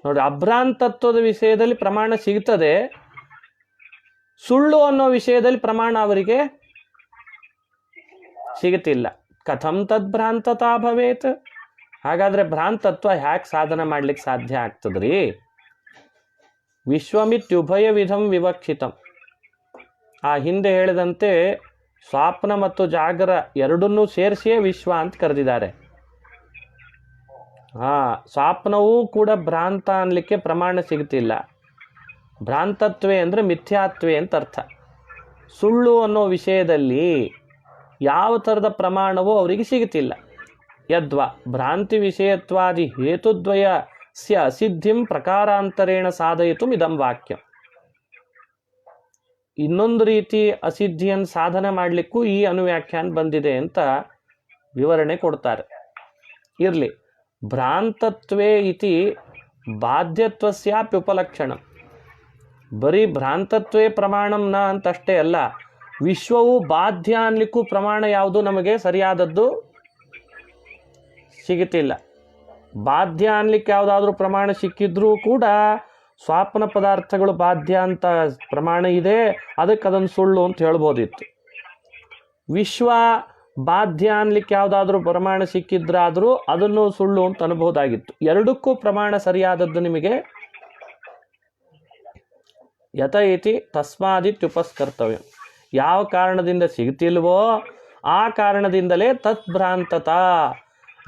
ನೋಡಿ. ಅಭ್ರಾಂತತ್ವದ ವಿಷಯದಲ್ಲಿ ಪ್ರಮಾಣ ಸಿಗ್ತದೆ, ಸುಳ್ಳು ಅನ್ನೋ ವಿಷಯದಲ್ಲಿ ಪ್ರಮಾಣ ಅವರಿಗೆ ಸಿಗುತ್ತಿಲ್ಲ. ಕಥಂ ತದ್ಭ್ರಾಂತತಾ ಭವೇತ್, ಹಾಗಾದ್ರೆ ಭ್ರಾಂತತ್ವ ಹ್ಯಾಕ್ ಸಾಧನ ಮಾಡ್ಲಿಕ್ಕೆ ಸಾಧ್ಯ ಆಗ್ತದ್ರಿ? ವಿಶ್ವಮಿತ್ಯುಭಯ ವಿಧಂ ವಿವಕ್ಷಿತಂ, ಆ ಹಿಂದೆ ಹೇಳಿದಂತೆ ಸ್ವಪ್ನ ಮತ್ತು ಜಾಗರ ಎರಡನ್ನೂ ಸೇರಿಸಿಯೇ ವಿಶ್ವ ಅಂತ ಕರೆದಿದ್ದಾರೆ. ಸ್ವಪ್ನವೂ ಕೂಡ ಭ್ರಾಂತ ಅನ್ಲಿಕ್ಕೆ ಪ್ರಮಾಣ ಸಿಗ್ತಿಲ್ಲ. ಭ್ರಾಂತತ್ವೇ ಅಂದರೆ ಮಿಥ್ಯಾತ್ವೇ ಅಂತ ಅರ್ಥ. ಸುಳ್ಳು ಅನ್ನೋ ವಿಷಯದಲ್ಲಿ ಯಾವ ಥರದ ಪ್ರಮಾಣವೂ ಅವರಿಗೆ ಸಿಗುತ್ತಿಲ್ಲ. ಯದ್ವಾ ಭ್ರಾಂತಿ ವಿಷಯತ್ವಾದಿ ಹೇತುದ್ವಯ ಸ್ಯ ಸಿದ್ಧಿಂ ಪ್ರಕಾರಾಂತರೇಣ ಸಾಧಯಿತು ಇದಂ ವಾಕ್ಯ. ಇನ್ನೊಂದು ರೀತಿ ಅಸಿದ್ಧಿಯನ್ನು ಸಾಧನೆ ಮಾಡಲಿಕ್ಕೂ ಈ ಅನುವ್ಯಾಖ್ಯಾನ ಬಂದಿದೆ ಅಂತ ವಿವರಣೆ ಕೊಡ್ತಾರೆ. ಇರಲಿ, ಭ್ರಾಂತತ್ವೇ ಇತಿ ಬಾಧ್ಯತ್ವಸ್ಯಾಪಿ ಉಪಲಕ್ಷಣ. ಬರೀ ಭ್ರಾಂತತ್ವೇ ಪ್ರಮಾಣಂ ನ ಅಂತಷ್ಟೇ ಅಲ್ಲ, ವಿಶ್ವವು ಬಾಧ್ಯ ಅನ್ಲಿಕ್ಕೂ ಪ್ರಮಾಣ ಯಾವುದು ನಮಗೆ ಸರಿಯಾದದ್ದು ಸಿಗುತ್ತಿಲ್ಲ. ಬಾಧ್ಯ ಅನ್ಲಿಕ್ಕೆ ಯಾವುದಾದ್ರೂ ಪ್ರಮಾಣ ಸಿಕ್ಕಿದ್ರೂ ಕೂಡ ಸ್ವಪ್ನ ಪದಾರ್ಥಗಳು ಬಾಧ್ಯ ಅಂತ ಪ್ರಮಾಣ ಇದೆ, ಅದಕ್ಕೆ ಅದನ್ನು ಸುಳ್ಳು ಅಂತ ಹೇಳ್ಬೋದಿತ್ತು. ವಿಶ್ವ ಬಾಧ್ಯ ಅನ್ಲಿಕ್ಕೆ ಯಾವುದಾದ್ರೂ ಪ್ರಮಾಣ ಸಿಕ್ಕಿದ್ರಾದರೂ ಅದನ್ನು ಸುಳ್ಳು ಅಂತ ಅನ್ಬೋದಾಗಿತ್ತು. ಎರಡಕ್ಕೂ ಪ್ರಮಾಣ ಸರಿಯಾದದ್ದು ನಿಮಗೆ ಯತ ಇತಿ ತಸ್ಮಾದಿತ್ಯುಪಸ್ಕರ್ತವ್ಯ. ಯಾವ ಕಾರಣದಿಂದ ಸಿಗ್ತಿಲ್ವೋ ಆ ಕಾರಣದಿಂದಲೇ ತತ್ಭ್ರಾಂತತ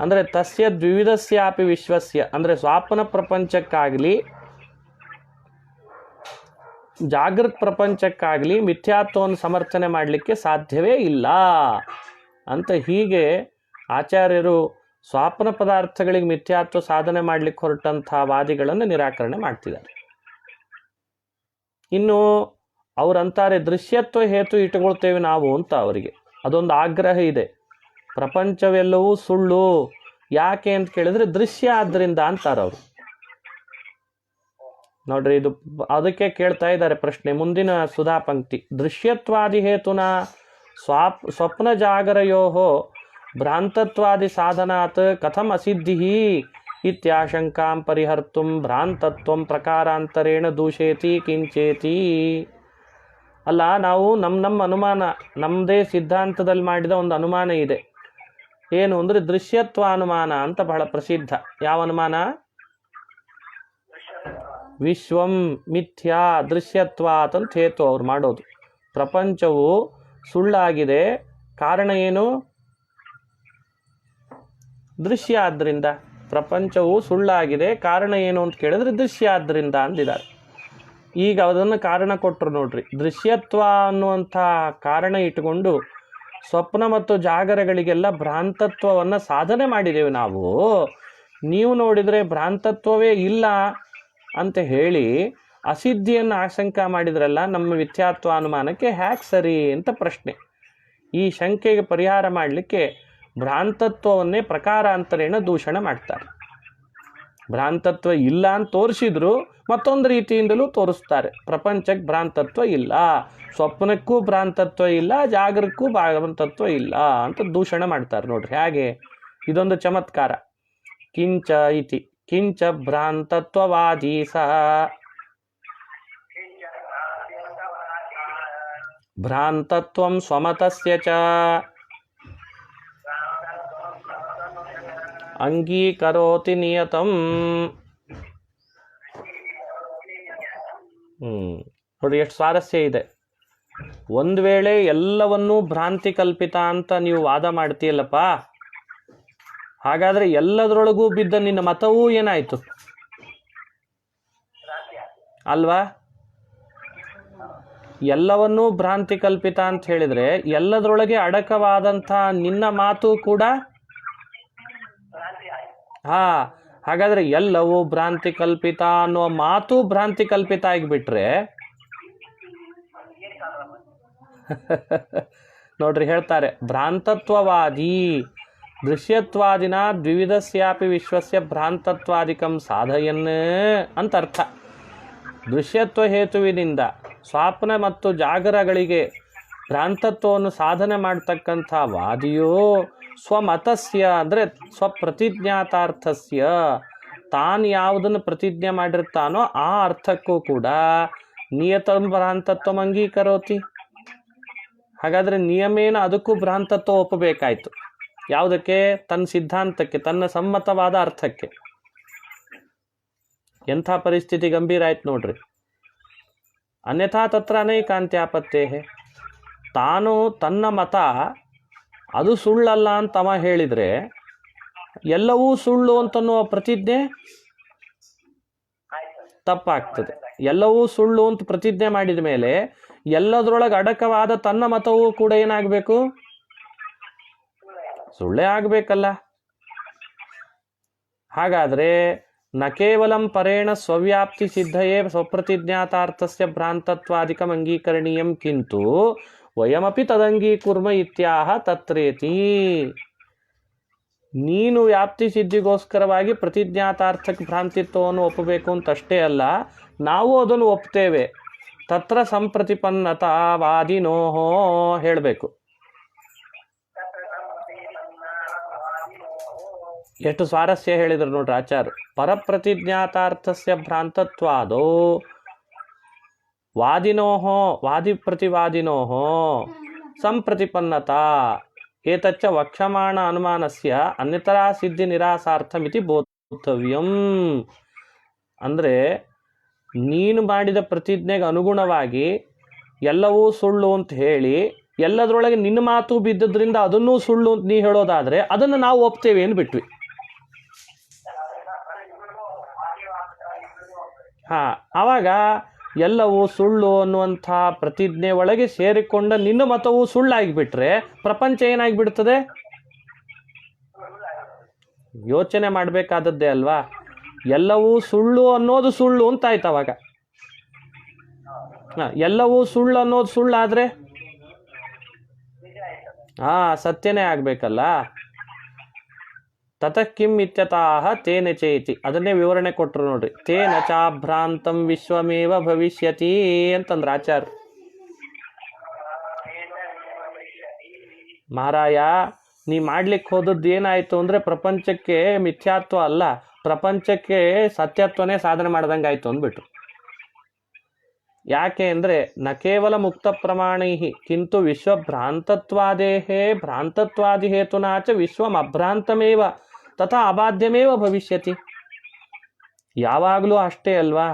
ಅಂದರೆ ತಸ್ಯ ದ್ವಿವಿಧಸ್ಯಾಪಿ ವಿಶ್ವಸ್ಯ, ಅಂದರೆ ಸ್ವಪ್ನ ಪ್ರಪಂಚಕ್ಕಾಗಲಿ ಜಾಗೃತ ಪ್ರಪಂಚಕ್ಕಾಗಲಿ ಮಿಥ್ಯಾತ್ವವನ್ನು ಸಮರ್ಥನೆ ಮಾಡಲಿಕ್ಕೆ ಸಾಧ್ಯವೇ ಇಲ್ಲ ಅಂತ ಹೀಗೆ ಆಚಾರ್ಯರು ಸ್ವಪ್ನ ಪದಾರ್ಥಗಳಿಗೆ ಮಿಥ್ಯಾತ್ವ ಸಾಧನೆ ಮಾಡಲಿಕ್ಕೆ ಹೊರಟಂಥ ವಾದಿಗಳನ್ನು ನಿರಾಕರಣೆ ಮಾಡ್ತಿದ್ದಾರೆ. ಇನ್ನು ಅವರಂತಾರೆ ದೃಶ್ಯತ್ವ ಹೇತು ಇಟ್ಟುಕೊಳ್ತೇವೆ ನಾವು ಅಂತ ಅವರಿಗೆ ಅದೊಂದು ಆಗ್ರಹ ಇದೆ. ಪ್ರಪಂಚವೆಲ್ಲವೂ ಸುಳ್ಳು ಯಾಕೆ ಅಂತ ಕೇಳಿದ್ರೆ ದೃಶ್ಯ ಆದ್ದರಿಂದ ಅಂತಾರೆ ಅವರು. ನೋಡ್ರಿ, ಇದು ಅದಕ್ಕೆ ಕೇಳ್ತಾ ಇದ್ದಾರೆ ಪ್ರಶ್ನೆ ಮುಂದಿನ ಸುಧಾ ಪಂಕ್ತಿ. ದೃಶ್ಯತ್ವಾದಿ ಹೇತುನ ಸ್ವಪ್ನ ಜಾಗರಯೋ ಭ್ರಾಂತತ್ವಾದಿ ಸಾಧನಾತ್ ಕಥಂ ಅಸಿದ್ಧಿ ಇತ್ಯಾಶಂಕಾಂ ಪರಿಹರ್ತುಂ ಭ್ರಾಂತತ್ವಂ ಪ್ರಕಾರಾಂತರೇಣ ದೂಷೇತಿ ಕಿಂಚೇತಿ. ಅಲ್ಲ, ನಾವು ನಮ್ಮ ಅನುಮಾನ, ನಮ್ಮದೇ ಸಿದ್ಧಾಂತದಲ್ಲಿ ಮಾಡಿದ ಒಂದು ಅನುಮಾನ ಇದೆ. ಏನು ಅಂದರೆ ದೃಶ್ಯತ್ವ ಅನುಮಾನ ಅಂತ ಬಹಳ ಪ್ರಸಿದ್ಧ. ಯಾವ ಅನುಮಾನ? ವಿಶ್ವಂ ಮಿಥ್ಯಾ ದೃಶ್ಯತ್ವಾತ್ ಅಂತ ಹೇತು ಅವ್ರು ಮಾಡೋದು. ಪ್ರಪಂಚವು ಸುಳ್ಳಾಗಿದೆ, ಕಾರಣ ಏನು? ದೃಶ್ಯ ಆದ್ರಿಂದ. ಪ್ರಪಂಚವು ಸುಳ್ಳಾಗಿದೆ, ಕಾರಣ ಏನು ಅಂತ ಕೇಳಿದ್ರೆ ದೃಶ್ಯ ಆದ್ರಿಂದ ಅಂದಿದ್ದಾರೆ. ಈಗ ಅದನ್ನು ಕಾರಣ ಕೊಟ್ಟರು ನೋಡ್ರಿ. ದೃಶ್ಯತ್ವ ಅನ್ನುವಂಥ ಕಾರಣ ಇಟ್ಟುಕೊಂಡು ಸ್ವಪ್ನ ಮತ್ತು ಜಾಗರಗಳಿಗೆಲ್ಲ ಭ್ರಾಂತತ್ವವನ್ನು ಸಾಧನೆ ಮಾಡಿದ್ದೇವೆ ನಾವು. ನೀವು ನೋಡಿದರೆ ಭ್ರಾಂತತ್ವವೇ ಇಲ್ಲ ಅಂತ ಹೇಳಿ ಅಸಿದ್ಧಿಯನ್ನು ಆಶಂಕ ಮಾಡಿದ್ರಲ್ಲ, ನಮ್ಮ ಮಿಥ್ಯಾತ್ವ ಅನುಮಾನಕ್ಕೆ ಹ್ಯಾಕ್ ಸರಿ ಅಂತ ಪ್ರಶ್ನೆ. ಈ ಶಂಕೆಗೆ ಪರಿಹಾರ ಮಾಡಲಿಕ್ಕೆ ಭ್ರಾಂತತ್ವವನ್ನೇ ಪ್ರಕಾರಾಂತರೇಣ ದೂಷಣ ಮಾಡ್ತಾರೆ. ಭ್ರಾಂತತ್ವ ಇಲ್ಲ ಅಂತ ತೋರಿಸಿದ್ರು ಮತ್ತೊಂದು ರೀತಿಯಿಂದಲೂ ತೋರಿಸ್ತಾರೆ. ಪ್ರಪಂಚಕ್ಕೆ ಭ್ರಾಂತತ್ವ ಇಲ್ಲ, ಸ್ವಪ್ನಕ್ಕೂ ಭ್ರಾಂತತ್ವ ಇಲ್ಲ, ಜಾಗರಕ್ಕೂ ಭ್ರಾಂತತ್ವ ಇಲ್ಲ ಅಂತ ದೂಷಣ ಮಾಡ್ತಾರೆ. ನೋಡ್ರಿ ಹೇಗೆ, ಇದೊಂದು ಚಮತ್ಕಾರ. ಕಿಂಚ ಇತಿ ಕಿಂಚ ಭ್ರಾಂತತ್ವವಾದಿ ಸಹ ಭ್ರಾಂತತ್ವಂ ಸ್ವಮತಸ್ಯ ಚ ಅಂಗೀಕರೋತಿ ನಿಯತಂ. ನೋಡಿ ಎಷ್ಟು ಸ್ವಾರಸ್ಯ ಇದೆ. ಒಂದು ವೇಳೆ ಎಲ್ಲವನ್ನೂ ಭ್ರಾಂತಿ ಕಲ್ಪಿತ ಅಂತ ನೀವು ವಾದ ಮಾಡ್ತೀಯಲ್ಲಪ್ಪ, ಹಾಗಾದ್ರೆ ಎಲ್ಲದರೊಳಗೂ ಬಿದ್ದ ನಿನ್ನ ಮತವೂ ಏನಾಯ್ತು ಅಲ್ವಾ? ಎಲ್ಲವನ್ನೂ ಭ್ರಾಂತಿ ಕಲ್ಪಿತ ಅಂತ ಹೇಳಿದ್ರೆ ಎಲ್ಲದರೊಳಗೆ ಅಡಕವಾದಂಥ ನಿನ್ನ ಮಾತು ಕೂಡ ಹಾಗಾದ್ರೆ ಎಲ್ಲವೂ ಭ್ರಾಂತಿ ಕಲ್ಪಿತ ಅನ್ನೋ ಮಾತು ಭ್ರಾಂತಿ ಕಲ್ಪಿತ ಆಗಿಬಿಟ್ರೆ ನೋಡ್ರಿ ಹೇಳ್ತಾರೆ, ಭ್ರಾಂತತ್ವವಾದಿ ದೃಶ್ಯತ್ವಾದಿನ ದ್ವಿವಿಧಸ್ಯಾಪಿ ವಿಶ್ವಸ್ಯ ಭ್ರಾಂತತ್ವಾದಿಕಂ ಸಾಧಯನ್ ಅಂತ ಅರ್ಥ. ದೃಶ್ಯತ್ವ ಹೇತುವಿನಿಂದ ಸ್ವಪ್ನ ಮತ್ತು ಜಾಗರಗಳಿಗೆ ಭ್ರಾಂತತ್ವವನ್ನು ಸಾಧನೆ ಮಾಡ್ತಕ್ಕಂಥ ವಾದಿಯು ಸ್ವಮತಸ್ಯ ಅಂದರೆ ಸ್ವಪ್ರತಿಜ್ಞಾತಾರ್ಥಸ್ಯ, ತಾನು ಯಾವುದನ್ನು ಪ್ರತಿಜ್ಞೆ ಮಾಡಿರ್ತಾನೋ ಆ ಅರ್ಥಕ್ಕೂ ಕೂಡ ನಿಯತಂ ಭ್ರಾಂತತ್ವ ಅಂಗೀಕರೋತಿ. ಹಾಗಾದರೆ ನಿಯಮೇನ ಅದಕ್ಕೂ ಭ್ರಾಂತತ್ವ ಒಪ್ಪಬೇಕಾಯ್ತು. ಯಾವುದಕ್ಕೆ? ತನ್ನ ಸಿದ್ಧಾಂತಕ್ಕೆ, ತನ್ನ ಸಮ್ಮತವಾದ ಅರ್ಥಕ್ಕೆ. ಎಂಥ ಪರಿಸ್ಥಿತಿ ಗಂಭೀರ ಆಯ್ತು ನೋಡ್ರಿ. ಅನ್ಯಥಾ ತತ್ರ ಅನೇಕಾಂತ್ಯಾಪತ್ತೇ, ತಾನು ತನ್ನ ಮತ ಅದು ಸುಳ್ಳಲ್ಲ ಅಂತವ ಹೇಳಿದರೆ ಎಲ್ಲವೂ ಸುಳ್ಳು ಅಂತನ್ನುವ ಪ್ರತಿಜ್ಞೆ ತಪ್ಪಾಗ್ತದೆ. ಎಲ್ಲವೂ ಸುಳ್ಳು ಅಂತ ಪ್ರತಿಜ್ಞೆ ಮಾಡಿದ ಮೇಲೆ ಎಲ್ಲದರೊಳಗೆ ಅಡಕವಾದ ತನ್ನ ಮತವೂ ಕೂಡ ಏನಾಗಬೇಕು? ಸುಳ್ಳೇ ಆಗಬೇಕಲ್ಲ. ಹಾಗಾದರೆ ನ ಕೇವಲಂ ಪರೇಣ ಸ್ವವ್ಯಾಪ್ತಿ ಸಿದ್ಧಯೇ ಸ್ವಪ್ರತಿಜ್ಞಾತಾರ್ಥಸ್ಯ ಭ್ರಾಂತತ್ವಾದಿಕಂ ಅಂಗೀಕರಣೀಯಂ ಕಿಂತು ವಯಮಪಿ ತದಂಗೀಕುರ್ಮ ಇತ್ಯಾಹ ತತ್ರೇತಿ. ನೀನು ವ್ಯಾಪ್ತಿ ಸಿದ್ಧಿಗೋಸ್ಕರವಾಗಿ ಪ್ರತಿಜ್ಞಾತಾರ್ಥಕ್ಕೆ ಭ್ರಾಂತಿತ್ವವನ್ನು ಒಪ್ಪಬೇಕು ಅಂತಷ್ಟೇ ಅಲ್ಲ, ನಾವು ಅದನ್ನು ಒಪ್ತೇವೆ. ತತ್ರ ಸಂಪ್ರತಿಪನ್ನತಾ ವಾದಿನೋಹೋ ಹೇಳಬೇಕು. ಎಷ್ಟು ಸ್ವಾರಸ್ಯ ಹೇಳಿದ್ರು ನೋಡ್ರಿ ಆಚಾರ್ಯ. ಪರಪ್ರತಿಜ್ಞಾತಾರ್ಥಸ್ಯ ಭ್ರಾಂತತ್ವಾದೋ ವಾದಿನೋಹೋ ವಾದಿಪ್ರತಿವಾದಿನೋಹೋ ಸಂಪ್ರತಿಪನ್ನತಾ ಏತಚ್ಚ ವಕ್ಷಮಾಣ ಅನುಮಾನಸ್ಯ ಅನ್ಯತರಾ ಸಿದ್ಧಿ ನಿರಾಸಾರ್ಥಮಿತಿ ಬೋಧವ್ಯಂ. ಅಂದರೆ ನೀನು ಮಾಡಿದ ಪ್ರತಿಜ್ಞೆಗೆ ಅನುಗುಣವಾಗಿ ಎಲ್ಲವೂ ಸುಳ್ಳು ಅಂತ ಹೇಳಿ ಎಲ್ಲದರೊಳಗೆ ನಿನ್ನ ಮಾತು ಬಿದ್ದದ್ರಿಂದ ಅದನ್ನೂ ಸುಳ್ಳು ಅಂತ ನೀ ಹೇಳೋದಾದರೆ ಅದನ್ನು ನಾವು ಒಪ್ತೇವೆ ಅಂದ್ಬಿಟ್ವಿ. ಆವಾಗ ಎಲ್ಲವೂ ಸುಳ್ಳು ಅನ್ನುವಂಥ ಪ್ರತಿಜ್ಞೆ ಒಳಗೆ ಸೇರಿಕೊಂಡ ನಿನ್ನ ಮತವು ಸುಳ್ಳಾಗಿಬಿಟ್ರೆ ಪ್ರಪಂಚ ಏನಾಗಿಬಿಡ್ತದೆ? ಯೋಚನೆ ಮಾಡಬೇಕಾದದ್ದೇ ಅಲ್ವಾ. ಎಲ್ಲವೂ ಸುಳ್ಳು ಅನ್ನೋದು ಸುಳ್ಳು ಅಂತಾಯ್ತು. ಅವಾಗ ಎಲ್ಲವೂ ಸುಳ್ಳು ಅನ್ನೋದು ಸುಳ್ಳಾದರೆ ಸತ್ಯನೇ ಆಗಬೇಕಲ್ಲ. ತತಃ ಕಿಂ ಇತ್ಯತಃ ತೇನ ಚೇತಿ, ಅದನ್ನೇ ವಿವರಣೆ ಕೊಟ್ಟರು ನೋಡ್ರಿ. ತೇನ ಚಾಭ್ರಾಂತಂ ವಿಶ್ವಮೇವ ಭವಿಷ್ಯತಿ ಅಂತಂದ್ರೆ ಆಚಾರ್ಯ. ಮಹಾರಾಯ, ನೀ ಮಾಡ್ಲಿಕ್ಕೆ ಹೋದದ್ದು ಏನಾಯ್ತು ಅಂದರೆ ಪ್ರಪಂಚಕ್ಕೆ ಮಿಥ್ಯಾತ್ವ ಅಲ್ಲ, ಪ್ರಪಂಚಕ್ಕೆ ಸತ್ಯತ್ವನೇ ಸಾಧನೆ ಮಾಡ್ದಂಗಾಯ್ತು ಅಂದ್ಬಿಟ್ರು. ಯಾಕೆ ಅಂದರೆ ನ ಕೇವಲ ಮುಕ್ತ ಪ್ರಮಾಣೈ ಕಿಂತು ವಿಶ್ವಭ್ರಾಂತತ್ವಾದೇಹೇ ಭ್ರಾಂತತ್ವಾದಿ ಹೇತುನಾಚ ವಿಶ್ವಂ ಅಭ್ರಾಂತಮೇವ ತಥಾ ಅಬಾಧ್ಯಮೇವ ಭವಿಷ್ಯತಿ. ಯಾವಾಗಲೂ ಅಷ್ಟೇ ಅಲ್ವಾ,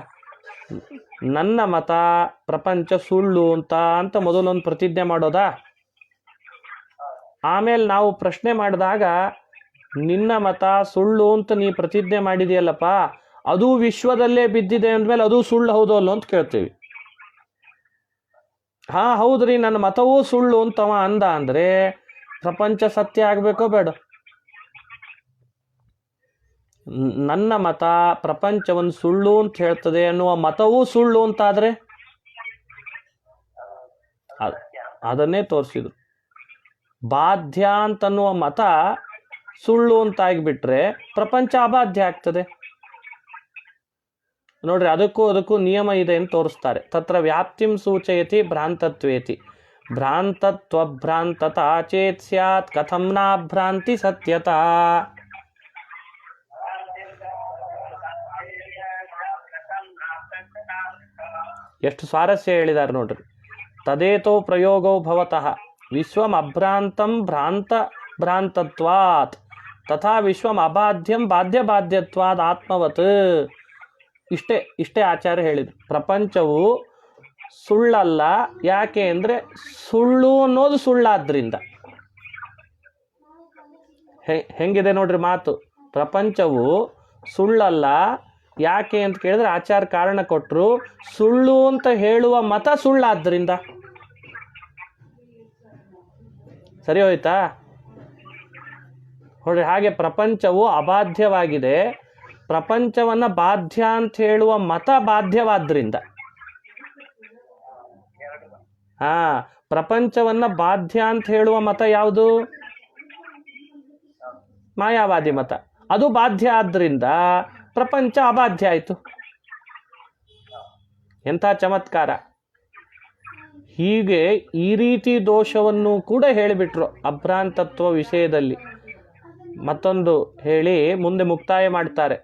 ನನ್ನ ಮತ ಪ್ರಪಂಚ ಸುಳ್ಳು ಅಂತ ಮೊದಲೊಂದು ಪ್ರತಿಜ್ಞೆ ಮಾಡೋದಾ, ಆಮೇಲೆ ನಾವು ಪ್ರಶ್ನೆ ಮಾಡಿದಾಗ ನಿನ್ನ ಮತ ಸುಳ್ಳು ಅಂತ ನೀ ಪ್ರತಿಜ್ಞೆ ಮಾಡಿದೆಯಲ್ಲಪ್ಪ, ಅದು ವಿಶ್ವದಲ್ಲೇ ಬಿದ್ದಿದೆ ಅಂದಮೇಲೆ ಅದು ಸುಳ್ಳು ಹೌದು ಅಲ್ಲೋ ಅಂತ ಕೇಳ್ತೀವಿ. ಹೌದ್ರಿ, ನನ್ನ ಮತವೂ ಸುಳ್ಳು ಅಂತವ ಅಂದ ಅಂದರೆ ಪ್ರಪಂಚ ಸತ್ಯ ಆಗಬೇಕೋ ಬೇಡ? ನನ್ನ ಮತ ಪ್ರಪಂಚವನ್ನು ಸುಳ್ಳು ಅಂತ ಹೇಳ್ತದೆ ಅನ್ನುವ ಮತವೂ ಸುಳ್ಳು ಅಂತಾದರೆ ಅದನ್ನೇ ತೋರಿಸಿದ್ರು. ಬಾಧ್ಯ ಅಂತನ್ನುವ ಮತ ಸುಳ್ಳು ಅಂತಾಗಿಬಿಟ್ರೆ ಪ್ರಪಂಚ ಅಬಾಧ್ಯ ಆಗ್ತದೆ. ನೋಡ್ರಿ, ಅದಕ್ಕೂ ನಿಯಮ ಇದೆ ಅಂತ ತೋರಿಸ್ತಾರೆ. ತತ್ರ ವ್ಯಾಪ್ತಿಂ ಸೂಚಯತಿ ಭ್ರಾಂತತ್ವೇತಿ ಭ್ರಾಂತತ್ವ ಭ್ರಾಂತತಾ ಚೇತ್ ಸ್ಯಾತ್ ಕಥಂ ನಾ ಭ್ರಾಂತಿ ಸತ್ಯತಾ. ಎಷ್ಟು ಸ್ವಾರಸ್ಯ ಹೇಳಿದ್ದಾರೆ ನೋಡ್ರಿ. ತದೇತೋ ಪ್ರಯೋಗೋ ಭವತಃ ವಿಶ್ವಂ ಅಭ್ರಾಂತಂ ಭ್ರಾಂತ ಭ್ರಾಂತತ್ವಾತ್ ತಥಾ ವಿಶ್ವಂ ಅಬಾಧ್ಯಂ ಬಾಧ್ಯ ಬಾಧ್ಯತ್ವಾದ್ ಆತ್ಮವತ್. ಇಷ್ಟೇ ಆಚಾರ್ಯ ಹೇಳಿದ್ರು. ಪ್ರಪಂಚವು ಸುಳ್ಳಲ್ಲ. ಯಾಕೆ ಅಂದರೆ ಸುಳ್ಳು ಅನ್ನೋದು ಸುಳ್ಳಾದ್ರಿಂದ. ಹೆಂಗಿದೆ ನೋಡ್ರಿ ಮಾತು. ಪ್ರಪಂಚವು ಸುಳ್ಳಲ್ಲ ಯಾಕೆ ಅಂತ ಕೇಳಿದ್ರೆ ಆಚಾರ್ಯ ಕಾರಣ ಕೊಟ್ಟರು. ಸುಳ್ಳು ಅಂತ ಹೇಳುವ ಮತ ಸುಳ್ಳಾದ್ರಿಂದ. ಸರಿ ಹೋಯ್ತಾ? ನೋಡ್ರಿ, ಹಾಗೆ ಪ್ರಪಂಚವು ಅಬಾಧ್ಯವಾಗಿದೆ, ಪ್ರಪಂಚವನ್ನು ಬಾಧ್ಯ ಅಂತ ಹೇಳುವ ಮತ ಬಾಧ್ಯವಾದ್ರಿಂದ. ಪ್ರಪಂಚವನ್ನು ಬಾಧ್ಯ ಅಂತ ಹೇಳುವ ಮತ ಯಾವುದು? ಮಾಯಾವಾದಿ ಮತ. ಅದು ಬಾಧ್ಯ ಆದ್ದರಿಂದ ಪ್ರಪಂಚ ಅಬಾಧ್ಯ ಆಯಿತು. ಎಂಥ ಚಮತ್ಕಾರ! ಹೀಗೆ ಈ ರೀತಿ ದೋಷವನ್ನು ಕೂಡ ಹೇಳಿಬಿಟ್ರು ಅಭ್ರಾಂತತ್ವ ವಿಷಯದಲ್ಲಿ. ಮತ್ತೊಂದು ಹೇಳಿ ಮುಂದೆ ಮುಕ್ತಾಯ ಮಾಡ್ತಾರೆ.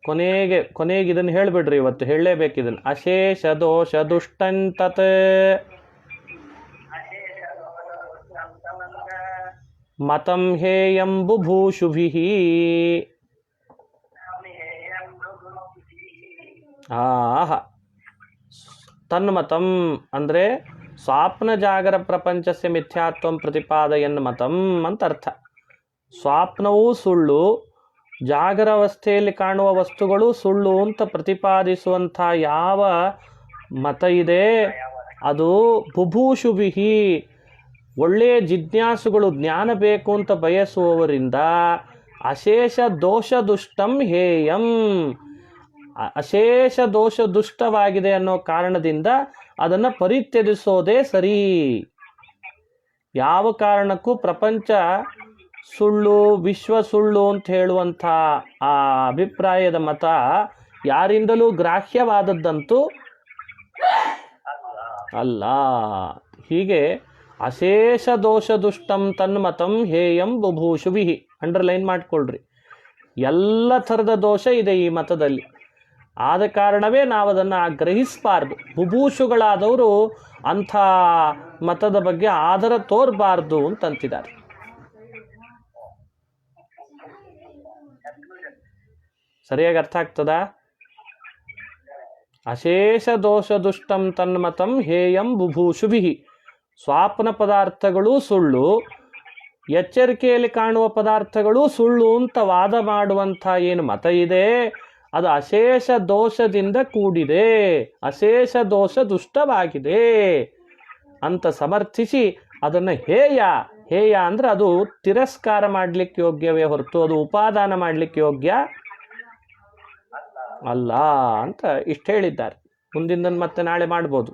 ಕೊನೆಗೆ ಇದನ್ನು ಹೇಳಿಬಿಡ್ರಿ, ಇವತ್ತು ಹೇಳಲೇಬೇಕು ಇದನ್ನು. ಅಶೇಷ ದೋಷ ದುಷ್ಟಂತತ್ ಮತಂ ಹೇಯಂ ಬುಭೂಷುಭಿಃ. ತನ್ಮತಂ ಅಂದರೆ ಸ್ವಾಪ್ನ ಜಾಗರ ಪ್ರಪಂಚಸ್ಯ ಮಿಥ್ಯಾತ್ವಂ ಪ್ರತಿಪಾದಯನ್ ಮತಂ ಅಂತ ಅರ್ಥ. ಸ್ವಾಪ್ನವೂ ಸುಳ್ಳು, ಜಾಗರಾವಸ್ಥೆಯಲ್ಲಿ ಕಾಣುವ ವಸ್ತುಗಳು ಸುಳ್ಳು ಅಂತ ಪ್ರತಿಪಾದಿಸುವಂಥ ಯಾವ ಮತ ಇದೆ ಅದು ಬುಭೂಷುಭಿಹಿ, ಒಳ್ಳೆಯ ಜಿಜ್ಞಾಸುಗಳು, ಜ್ಞಾನ ಬೇಕು ಅಂತ ಬಯಸುವವರಿಂದ ಅಶೇಷ ದೋಷ ದುಷ್ಟಂ ಹೇಯಂ, ಅಶೇಷ ದೋಷ ದುಷ್ಟವಾಗಿದೆ ಅನ್ನೋ ಕಾರಣದಿಂದ ಅದನ್ನು ಪರಿತ್ಯಜಿಸೋದೇ ಸರಿ. ಯಾವ ಕಾರಣಕ್ಕೂ ಪ್ರಪಂಚ ಸುಳ್ಳು, ವಿಶ್ವ ಸುಳ್ಳು ಅಂತ ಹೇಳುವಂಥ ಆ ಅಭಿಪ್ರಾಯದ ಮತ ಯಾರಿಂದಲೂ ಗ್ರಾಹ್ಯವಾದದ್ದಂತೂ ಅಲ್ಲ. ಹೀಗೆ ಅಶೇಷ ದೋಷ ದುಷ್ಟಂ ತನ್ಮತಂ ಹೇಯಂ ಬುಭೂಷುಭಿಃ, ಅಂಡರ್ಲೈನ್ ಮಾಡಿಕೊಳ್ಳ್ರಿ. ಎಲ್ಲ ಥರದ ದೋಷ ಇದೆ ಈ ಮತದಲ್ಲಿ. ಆದ ಕಾರಣವೇ ನಾವು ಅದನ್ನು ಗ್ರಹಿಸಬಾರ್ದು. ಬುಭೂಷುಗಳಾದವರು ಅಂಥ ಮತದ ಬಗ್ಗೆ ಆದರ ತೋರಬಾರ್ದು ಅಂತಂತಿದ್ದಾರೆ. ಸರಿಯಾಗಿ ಅರ್ಥ ಆಗ್ತದಾ? ಅಶೇಷ ದೋಷ ದುಷ್ಟಂ ತನ್ಮತಂ ಹೇಯಂ ಬುಭೂಷುಭಿಃ. ಸ್ವಾಪ್ನ ಪದಾರ್ಥಗಳು ಸುಳ್ಳು, ಎಚ್ಚರಿಕೆಯಲ್ಲಿ ಕಾಣುವ ಪದಾರ್ಥಗಳು ಸುಳ್ಳು ಅಂತ ವಾದ ಮಾಡುವಂಥ ಏನು ಮತ ಇದೆ ಅದು ಅಶೇಷ ದೋಷದಿಂದ ಕೂಡಿದೆ, ಅಶೇಷ ದೋಷ ದುಷ್ಟವಾಗಿದೆ ಅಂತ ಸಮರ್ಥಿಸಿ ಅದನ್ನು ಹೇಯ ಅಂದರೆ ಅದು ತಿರಸ್ಕಾರ ಮಾಡಲಿಕ್ಕೆ ಯೋಗ್ಯವೇ ಹೊರತು ಅದು ಉಪಾದಾನ ಮಾಡಲಿಕ್ಕೆ ಯೋಗ್ಯ ಅಲ್ಲ ಅಂತ ಇಷ್ಟು ಹೇಳಿದ್ದಾರೆ. ಮುಂದಿನ ಮತ್ತೆ ನಾಳೆ ಮಾಡ್ಬೋದು.